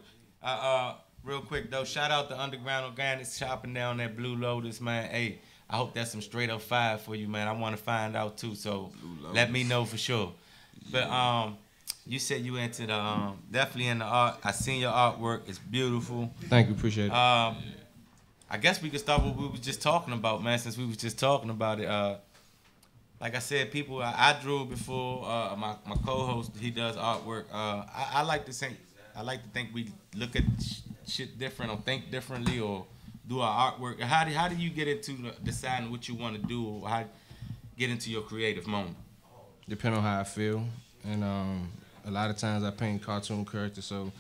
Real quick though, shout out to Underground Organics shopping down that Blue Lotus, man. Hey, I hope that's some straight up fire for you, man. I want to find out too, so let me know for sure. But you said you into the definitely in the art. I seen your artwork. It's beautiful. Thank you, appreciate it. I guess we could start with what we was just talking about, man. Since we was just talking about it, like I said, people I drew before. My co-host, he does artwork. I like to think we look at shit different or think differently or do our artwork. How do you get into deciding what you want to do or how get into your creative moment? Depending on how I feel, and a lot of times I paint cartoon characters, so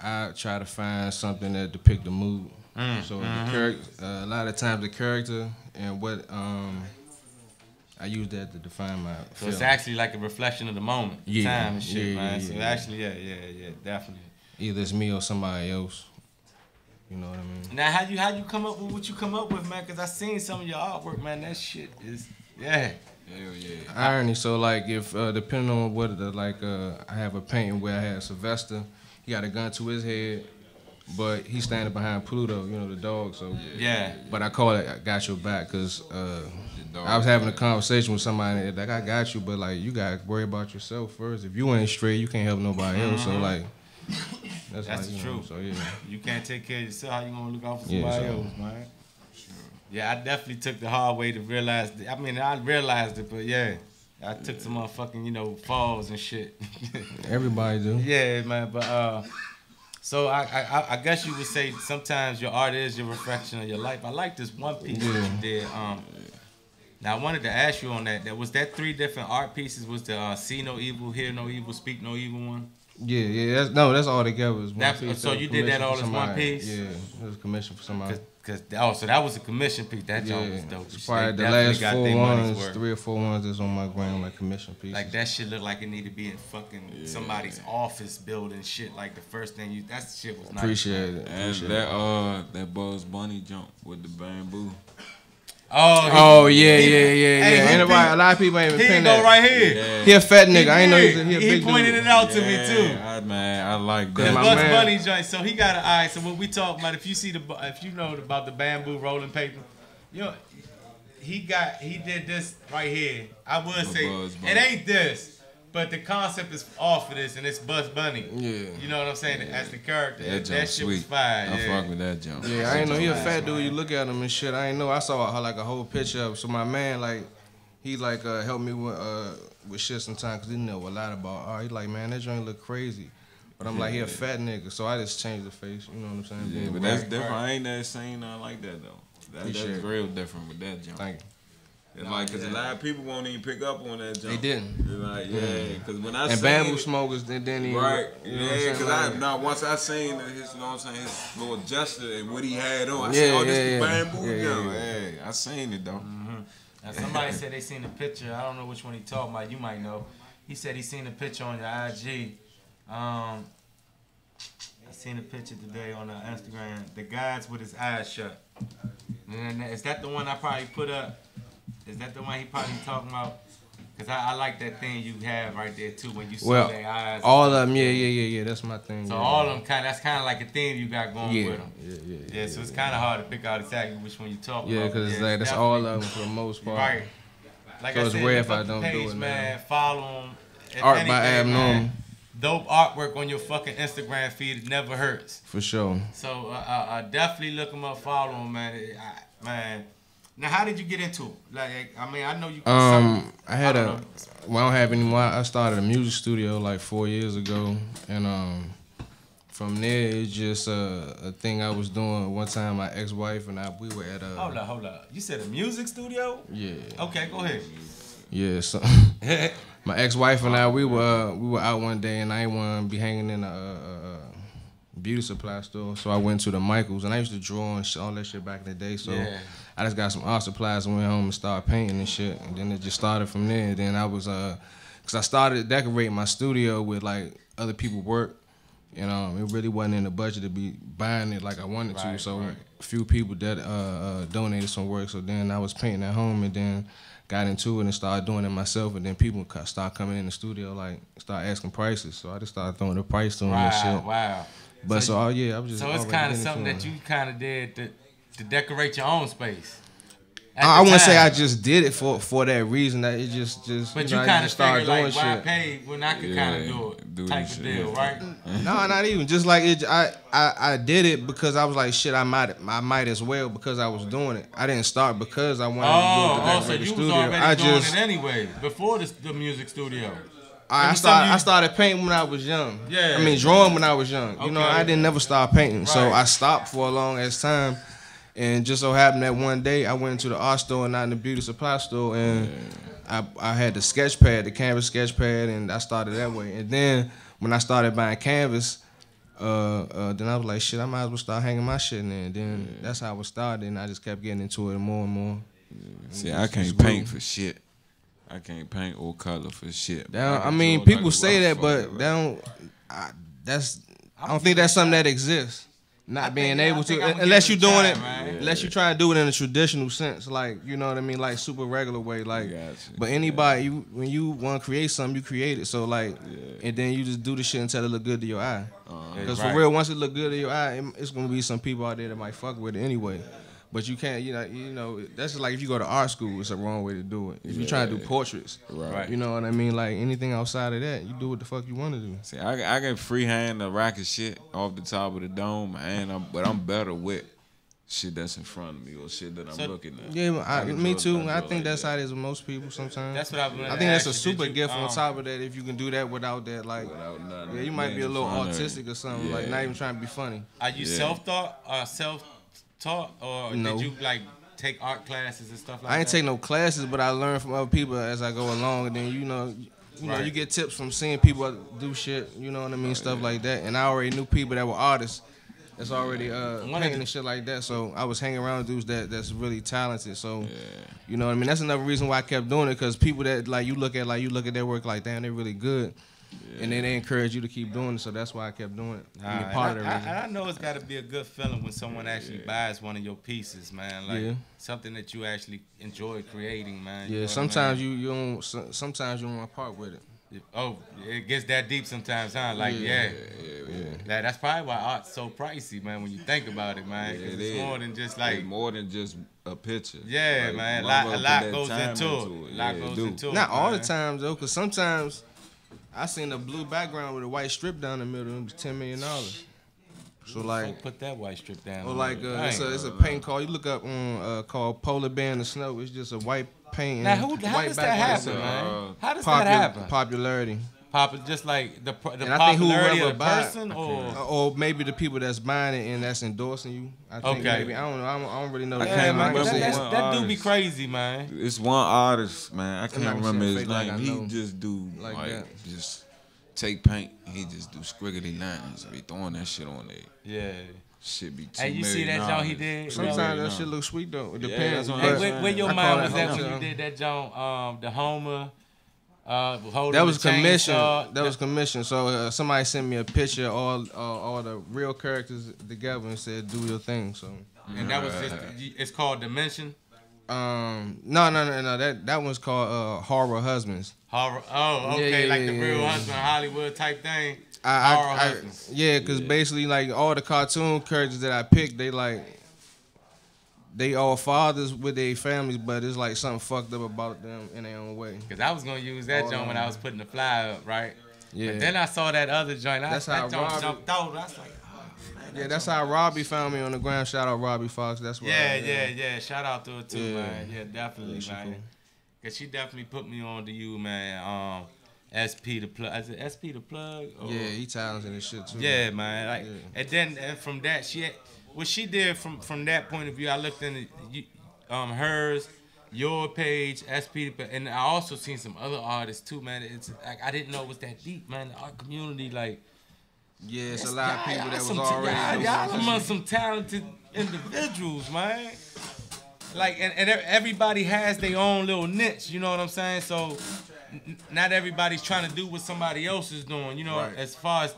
I try to find something that depict the mood. So the character, a lot of times the character and what I use that to define my. So it's actually like a reflection of the moment, time and shit, man. So actually, yeah, definitely. Either it's me or somebody else. You know what I mean? Now, how you come up with what you come up with, man? Because I seen some of your artwork, man. That shit is, yeah. Hell yeah. Irony. So like, if depending on what I have a painting where I had Sylvester, he got a gun to his head. But he's standing behind Pluto, you know, the dog. So yeah. But I call it "I Got Your Back" because I was having a conversation with somebody like, "I got you," but like you gotta worry about yourself first. If you ain't straight, you can't help nobody else. So like, that's the truth. So yeah, you can't take care of yourself. How you gonna look out for somebody else, man? Yeah, I definitely took the hard way to realize. I mean, I realized it, but yeah. I took some motherfucking, falls and shit. Everybody do. Yeah, man, but So I guess you would say sometimes your art is your reflection of your life. I like this one piece that you did. Now I wanted to ask you on that. Was that 3 different art pieces? Was the see no evil, hear no evil, speak no evil one? Yeah. That's all together. Is one piece. So you did that all as one piece? Yeah, it was commissioned for somebody. So that was a commission piece. That joint was dope. It's probably the last 4 ones, 3 or 4 ones that's on my gram, like commission pieces. Like that shit look like it need to be in fucking somebody's office building shit. Like the first thing that shit was nice. Appreciate it. And that Bugs Bunny jump with the bamboo. Oh yeah. Anybody, a lot of people ain't even pin that. He go right here. Yeah. He a fat nigga. I ain't know he a big dude. He pointed it out to me too. I like The that. Bugs Bunny joint. So he got an eye. So what we talking about? If you know about the bamboo rolling paper, you know, he did this right here. I would say it ain't this. But the concept is off of this, and it's Bugs Bunny. Yeah. You know what I'm saying? As the character. That shit was fire. I fuck with that jump. Yeah, I ain't know he a fat dude. You look at him and shit. I ain't know. I saw like a whole picture of. So my man, like, he like helped me with shit sometimes because he know a lot about art. He like, man, that joint look crazy. But I'm like, he a fat nigga. So I just changed the face. You know what I'm saying? Yeah, but that's different. I ain't never seen nothing like that, though. That's real different with that jump. Thank you. Cause a lot of people won't even pick up on that jump. They didn't. They're like, cause when I and bamboo smokers didn't even. Right. You know cause once I seen his, you know what I'm saying, his little gesture and what he had on, I said, this the bamboo jump. Hey, I seen it though. Mm-hmm. Now somebody said they seen the picture. I don't know which one he talking about. You might know. He said he seen the picture on your IG. I seen a picture today on Instagram. The guy's with his eyes shut. And is that the one I probably put up? Is that the one he probably talking about? Because I like that thing you have right there too when you see their eyes. All of them, yeah. That's my thing. So all of them that's kind of like a theme you got going with them. Yeah. So it's kind of hard to pick out exactly which one you talking about. Yeah, because it's like that's all of them for the most part. Right. Like so I it's said, rare if I don't page, do it, man. Follow them. Art by Abnormal. Dope artwork on your fucking Instagram feed. It never hurts. For sure. So definitely look them up, follow them, man. Man. Now, how did you get into it? Like, I mean, I know you. I don't have anymore. I started a music studio like 4 years ago, and from there it's just a thing I was doing. One time, my ex-wife and we were at a. Hold up. You said a music studio? Yeah. Okay, go ahead. Yeah. So my ex-wife and we were out one day, and I didn't want to be hanging in a beauty supply store, so I went to the Michaels, and I used to draw and all that shit back in the day. So I just got some art supplies and went home and started painting and shit, and then it just started from there. And then I was cause I started decorating my studio with like other people's work, and it really wasn't in the budget to be buying it like I wanted to. So a few people that donated some work. So then I was painting at home, and then got into it and started doing it myself. And then people start coming in the studio, like start asking prices. So I just started throwing the price on and shit. Wow. But I was just. So it's kind of something that you kind of did to decorate your own space. I wouldn't say I just did it for that reason. That it just. But you kind of started like, why pay when I could kind of do it type of deal, right? No, not even. Just like it. I did it because I was like, shit. I might as well because I was doing it. I didn't start because I wanted to do it. So you was already doing it anyway before the music studio. I started painting when I was young. Yeah. I mean, drawing when I was young. You know, I didn't never start painting. Right. So I stopped for a long ass time. And just so happened that one day I went into the art store and not in the beauty supply store. And I had the sketch pad, the canvas sketch pad, and I started that way. And then when I started buying canvas, then I was like, shit, I might as well start hanging my shit in there. And then that's how it started. And I just kept getting into it more and more. See, I can't paint for shit. I can't paint or color for shit. I mean, people say that, but they don't. I don't think that's something that exists. Not being able to, unless you're doing it, unless you're trying to do it in a traditional sense, like, you know what I mean, like super regular way, like. But anybody, when you want to create something, you create it. So like, and then you just do the shit until it look good to your eye. Because for real, once it look good to your eye, it's gonna be some people out there that might fuck with it anyway. But you can't, you know, that's just like if you go to art school, it's a wrong way to do it. If you're trying to do portraits, you know what I mean? Like anything outside of that, you do what the fuck you want to do. See, I can freehand the rocket shit off the top of the dome, but I'm better with shit that's in front of me or shit that I'm looking at. Yeah, me too. I think that's how it is with most people sometimes. That's what I think that's a super gift on top of that if you can do that without that. Like, yeah, you might be a little autistic or something. Like, not even trying to be funny. Are you self-taught, or did you like take art classes and stuff like that? I ain't take no classes, but I learned from other people as I go along, and then you know, you get tips from seeing people do shit. You know what I mean, stuff like that. And I already knew people that were artists. That's already painting and shit like that. So I was hanging around with dudes that's really talented. So you know what I mean. That's another reason why I kept doing it, because people that like you look at their work like, damn, they're really good, and then they encourage you to keep doing it. So that's why I kept doing it. I know it's got to be a good feeling when someone actually buys one of your pieces, man. Like something that you actually enjoy creating, man. Yeah. Sometimes you don't. Sometimes you don't want to part with it. Oh, it gets that deep sometimes, huh? Like, that's probably why art's so pricey, man, when you think about it, man. Cause it's more than just like... It's more than just a picture. Yeah, like, man. A lot goes into it. Not all the times, though, because sometimes I seen a blue background with a white strip down the middle, and it was $10 million. So, like... Put that white strip down. Or, like, it's a paint called... You look up called Polar Bear in the Snow. It's just a white paint. Now, how does that happen, man? How does that happen? Popularity. Just like the and I popularity think of the person, or maybe the people that's buying it and that's endorsing you. I think maybe. I don't know. I don't really know. That do be crazy, man. It's one artist, man. I can't remember his name. He just do like just take paint. He just do squiggly lines. Be throwing that shit on there. Yeah. Shit be Hey, you see that joint he did? Sometimes that shit look sweet though. It depends. Where your mind was at when you did that joint? The Homer. That was commission. That was commission. So somebody sent me a picture of all the real characters together and said, "Do your thing." So. And that was just. It's called Dimension. No. That one's called Horror Husbands. Horror. Oh, okay, like the real husband, Hollywood type thing. Because basically, like all the cartoon characters that I picked, they all fathers with their families, but it's like something fucked up about them in their own way. Because I was gonna use that joint when I was putting the fly up, right? Yeah. But then I saw that other joint. That's how Robbie jumped out. I was like, that's how Robbie found me on the ground. Shout out Robbie Fox. That's what. Yeah. Shout out to her too, man. Yeah, definitely, man. Cause she definitely put me on to you, man. SP the plug. Is it SP the plug? Or? Yeah, he talented and shit too. Yeah, man. And from that, what she did from that point of view, I looked into hers, your page, SP, and I also seen some other artists too, man. It's like I didn't know it was that deep, man. The art community, like. Yeah, it's a lot of people that was already. Y'all among some talented individuals, man. Like, and everybody has their own little niche, you know what I'm saying? So. Not everybody's trying to do what somebody else is doing, you know. As far as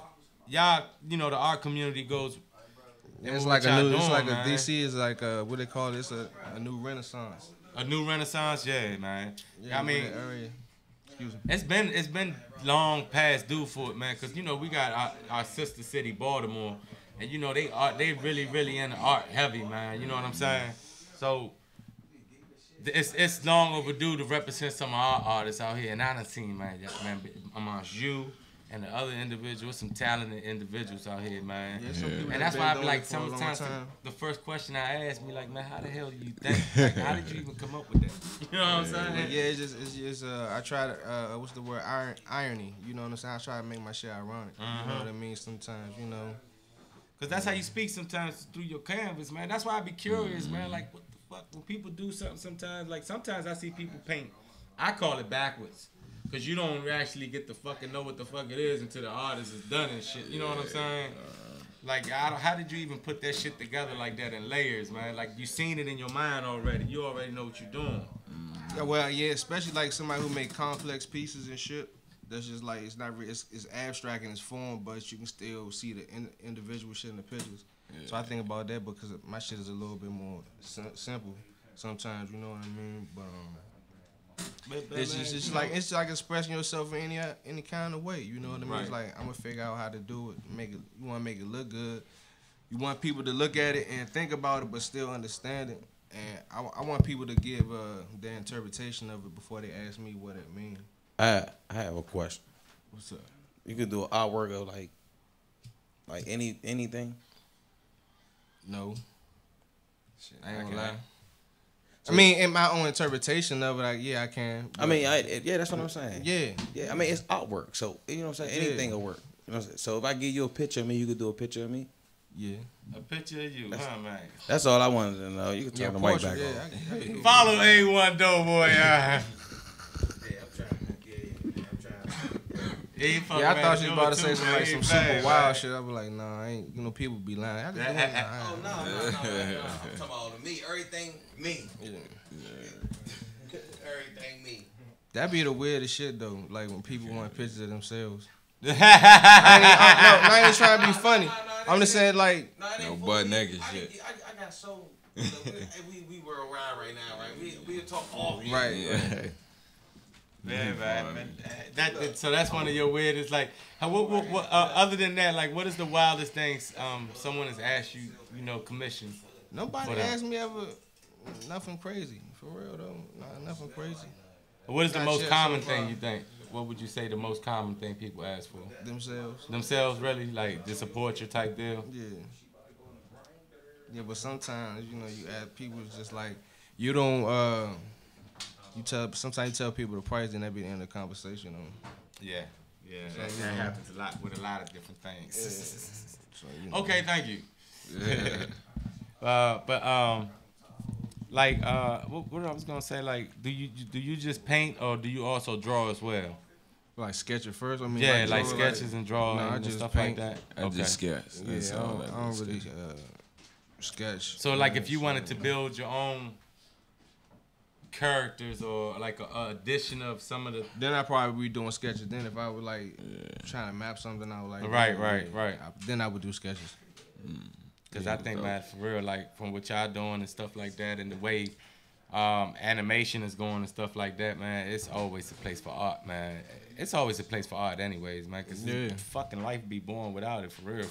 y'all, you know, the art community goes. It's like a new. It's like a DC is like a what they call this a new renaissance. A new renaissance, yeah, man. Yeah, I mean, excuse me. It's been long past due for it, man. Cause you know we got our sister city, Baltimore, and you know they really in the art heavy, man. You know what I'm saying? So. It's long overdue to represent some of our artists out here, and I done seen, man, amongst you and the other individuals, some talented individuals out here, man. And that's why I be like, sometimes the first question I ask me, like, man, how the hell do you think? Like, how did you even come up with that? You know what I'm saying? Yeah, it's just I try to what's the word? Irony. You know what I'm saying? I try to make my shit ironic. You know what I mean? Sometimes, you know. Cause that's how you speak sometimes through your canvas, man. That's why I be curious, man. Like, what the fuck? When people do something sometimes I see people paint. I call it backwards. Cause you don't actually get to fucking know what the fuck it is until the artist is done and shit. You know what I'm saying? Like, how did you even put that shit together like that in layers, man? Like, you seen it in your mind already. You already know what you're doing. Yeah, well, yeah, especially like somebody who make complex pieces and shit. That's just like it's not it's abstract in its form, but you can still see the individual shit in the pictures. Yeah. So I think about that because my shit is a little bit more simple sometimes. You know what I mean? But it's just like expressing yourself in any kind of way. You know what I mean? Right. It's like I'm gonna figure out how to do it. You want to make it look good. You want people to look at it and think about it, but still understand it. And I want people to give their interpretation of it before they ask me what it means. I have a question. What's up? You could do an artwork of like anything. No. I ain't gonna lie. I mean, in my own interpretation of it, like, yeah, I can. I mean, yeah, that's what I'm saying. Yeah. I mean, it's artwork, so you know what I'm saying. Anything will work. You know what I'm saying? So if I give you a picture of me, you could do a picture of me. Yeah. A picture of you, huh, man? That's all I wanted to know. You can turn the mic back on. Follow A1 Doughboy. I'm trying. I thought she was about to say some super wild shit. I was like, nah, I ain't. You know, people be lying. I can do it. Oh no. I'm talking about me. Everything me. Yeah. Everything me. That be the weirdest shit though. Like when people want pictures of themselves. I ain't trying to be funny. I'm just saying like no butt naked shit. I got so we were around right now, right? We talk all right. Yeah. Man. So that's one of your weirdest. Like, what other than that, like, what is the wildest thing someone has asked you, commission? Nobody asked me ever nothing crazy. For real though, nothing crazy. What is the most common thing you think? What would you say the most common thing people ask for? Themselves, really? Like, to support your type deal? Yeah. Yeah, but sometimes, you ask people just like, you don't, sometimes you tell people the price, then that be the end of the conversation. Yeah. So, that happens a lot with a lot of different things. So, okay, thank you. Yeah. What I was gonna say, like, do you just paint or do you also draw as well? Like sketch it first? I mean, yeah, like sketches and drawing and just stuff paint. like that. I just sketch. That's all I don't really sketch. So, like, if you wanted to build your own characters or like a addition of some of the, then I probably be doing sketches. Then if I would like trying to map something, I would like right. Then I would do sketches. Cause I think, man, for real, like from what y'all doing and stuff like that, and the way animation is going and stuff like that, man, it's always a place for art, man. It's always a place for art, anyways, man. Cause fucking life be born without it, for real.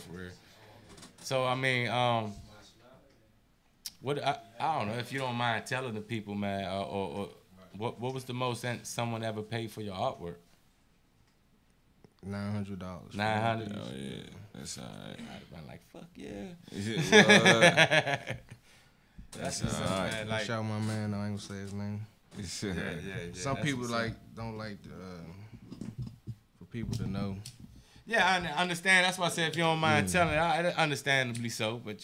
So I mean, what I don't know if you don't mind telling the people, man, or what was the most someone ever paid for your artwork? $900. $900. Oh yeah, that's all right. I'd have been like, fuck yeah. That's all right. Man, like, shout out my man. I ain't gonna say his name. Yeah. Some people don't like for people to know. Yeah, I understand. That's why I said if you don't mind telling it, understandably so. But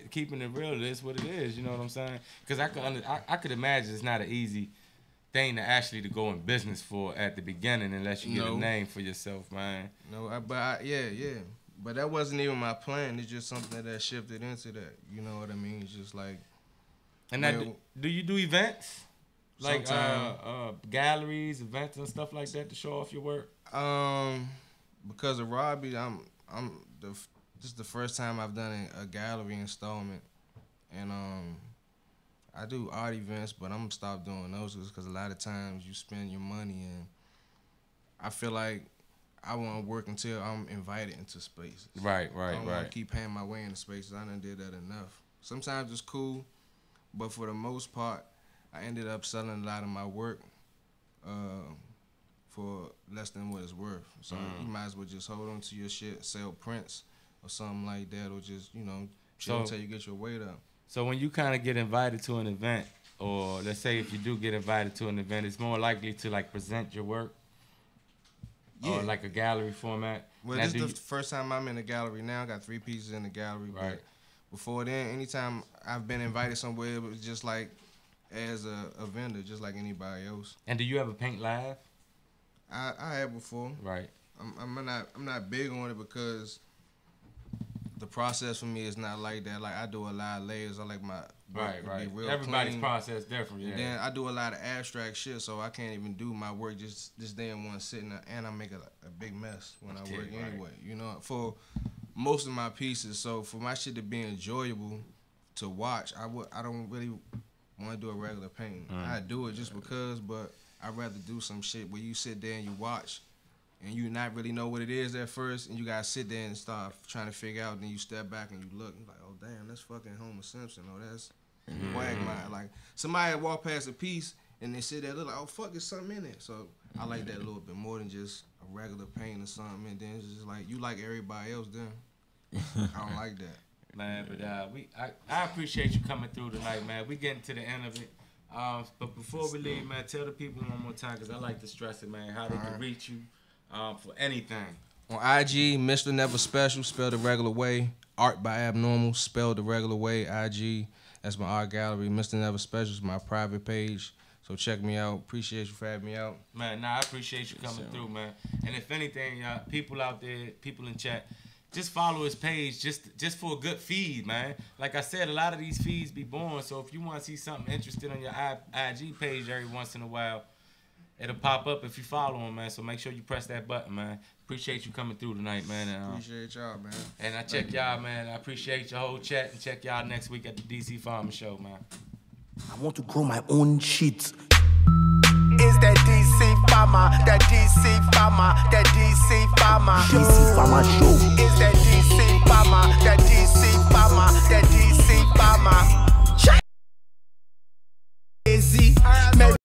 keeping it real, it is what it is. You know what I'm saying? Because I could imagine it's not an easy thing to actually to go in business for at the beginning unless you get a name for yourself, man. No, but that wasn't even my plan. It's just something that shifted into that. You know what I mean? It's just like. And do you do events? Like galleries, events and stuff like that to show off your work? Because of Robbie, this is the first time I've done a gallery installment, and I do art events, but I'm gonna stop doing those because a lot of times you spend your money, and I feel like I want to work until I'm invited into spaces. Right. I don't want to keep paying my way into spaces. I done did that enough. Sometimes it's cool, but for the most part, I ended up selling a lot of my work for less than what it's worth. So you might as well just hold on to your shit, sell prints or something like that, or just, chill until you get your weight up. So when you kind of get invited to an event, or let's say if you do get invited to an event, it's more likely to like present your work, or like a gallery format. Well, this is the first time I'm in a gallery now. I got 3 pieces in the gallery. Right. But before then, anytime I've been invited somewhere, it was just like as a vendor, just like anybody else. And do you ever paint live? I have before. Right. I'm not big on it because the process for me is not like that. Like I do a lot of layers. I like my right. Be real Everybody's clean. process different. Yeah. And then I do a lot of abstract shit, so I can't even do my work just day in one sitting, and I make a big mess when I work anyway. You know, for most of my pieces. So for my shit to be enjoyable to watch, I don't really want to do a regular painting. I do it just because, but I'd rather do some shit where you sit there and you watch and you not really know what it is at first, and you gotta sit there and start trying to figure out, and then you step back and you look and like, oh damn, that's fucking Homer Simpson, or that's Quagmire. Like somebody walk past a piece and they sit there look like, oh fuck, there's something in it. So I like that a little bit more than just a regular paint or something, and then it's just like you like everybody else then. I don't like that. man. But I appreciate you coming through tonight, man. We getting to the end of it. But before we leave, man, tell the people one more time, because I like to stress it, man, how they can reach you for anything. On IG, Mr. Never Special, spelled the regular way. Art by Abnormal, spelled the regular way. IG, that's my art gallery. Mr. Never Special is my private page. So check me out. Appreciate you for having me out. Man, I appreciate you coming through, man. And if anything, people out there, people in chat, just follow his page just for a good feed, man. Like I said, a lot of these feeds be boring. So if you want to see something interesting on your IG page every once in a while, it'll pop up if you follow him, man. So make sure you press that button, man. Appreciate you coming through tonight, man. And, appreciate y'all, man. And I check y'all, man. I appreciate your whole chat, and check y'all next week at the DC Farmer Show, man. I want to grow my own shit. Is that DC Farmer, that DC Farmer, that DC Farmer DC Farmer Show. Is that DC Farmer, that DC Farmer, that DC Farmer. Check.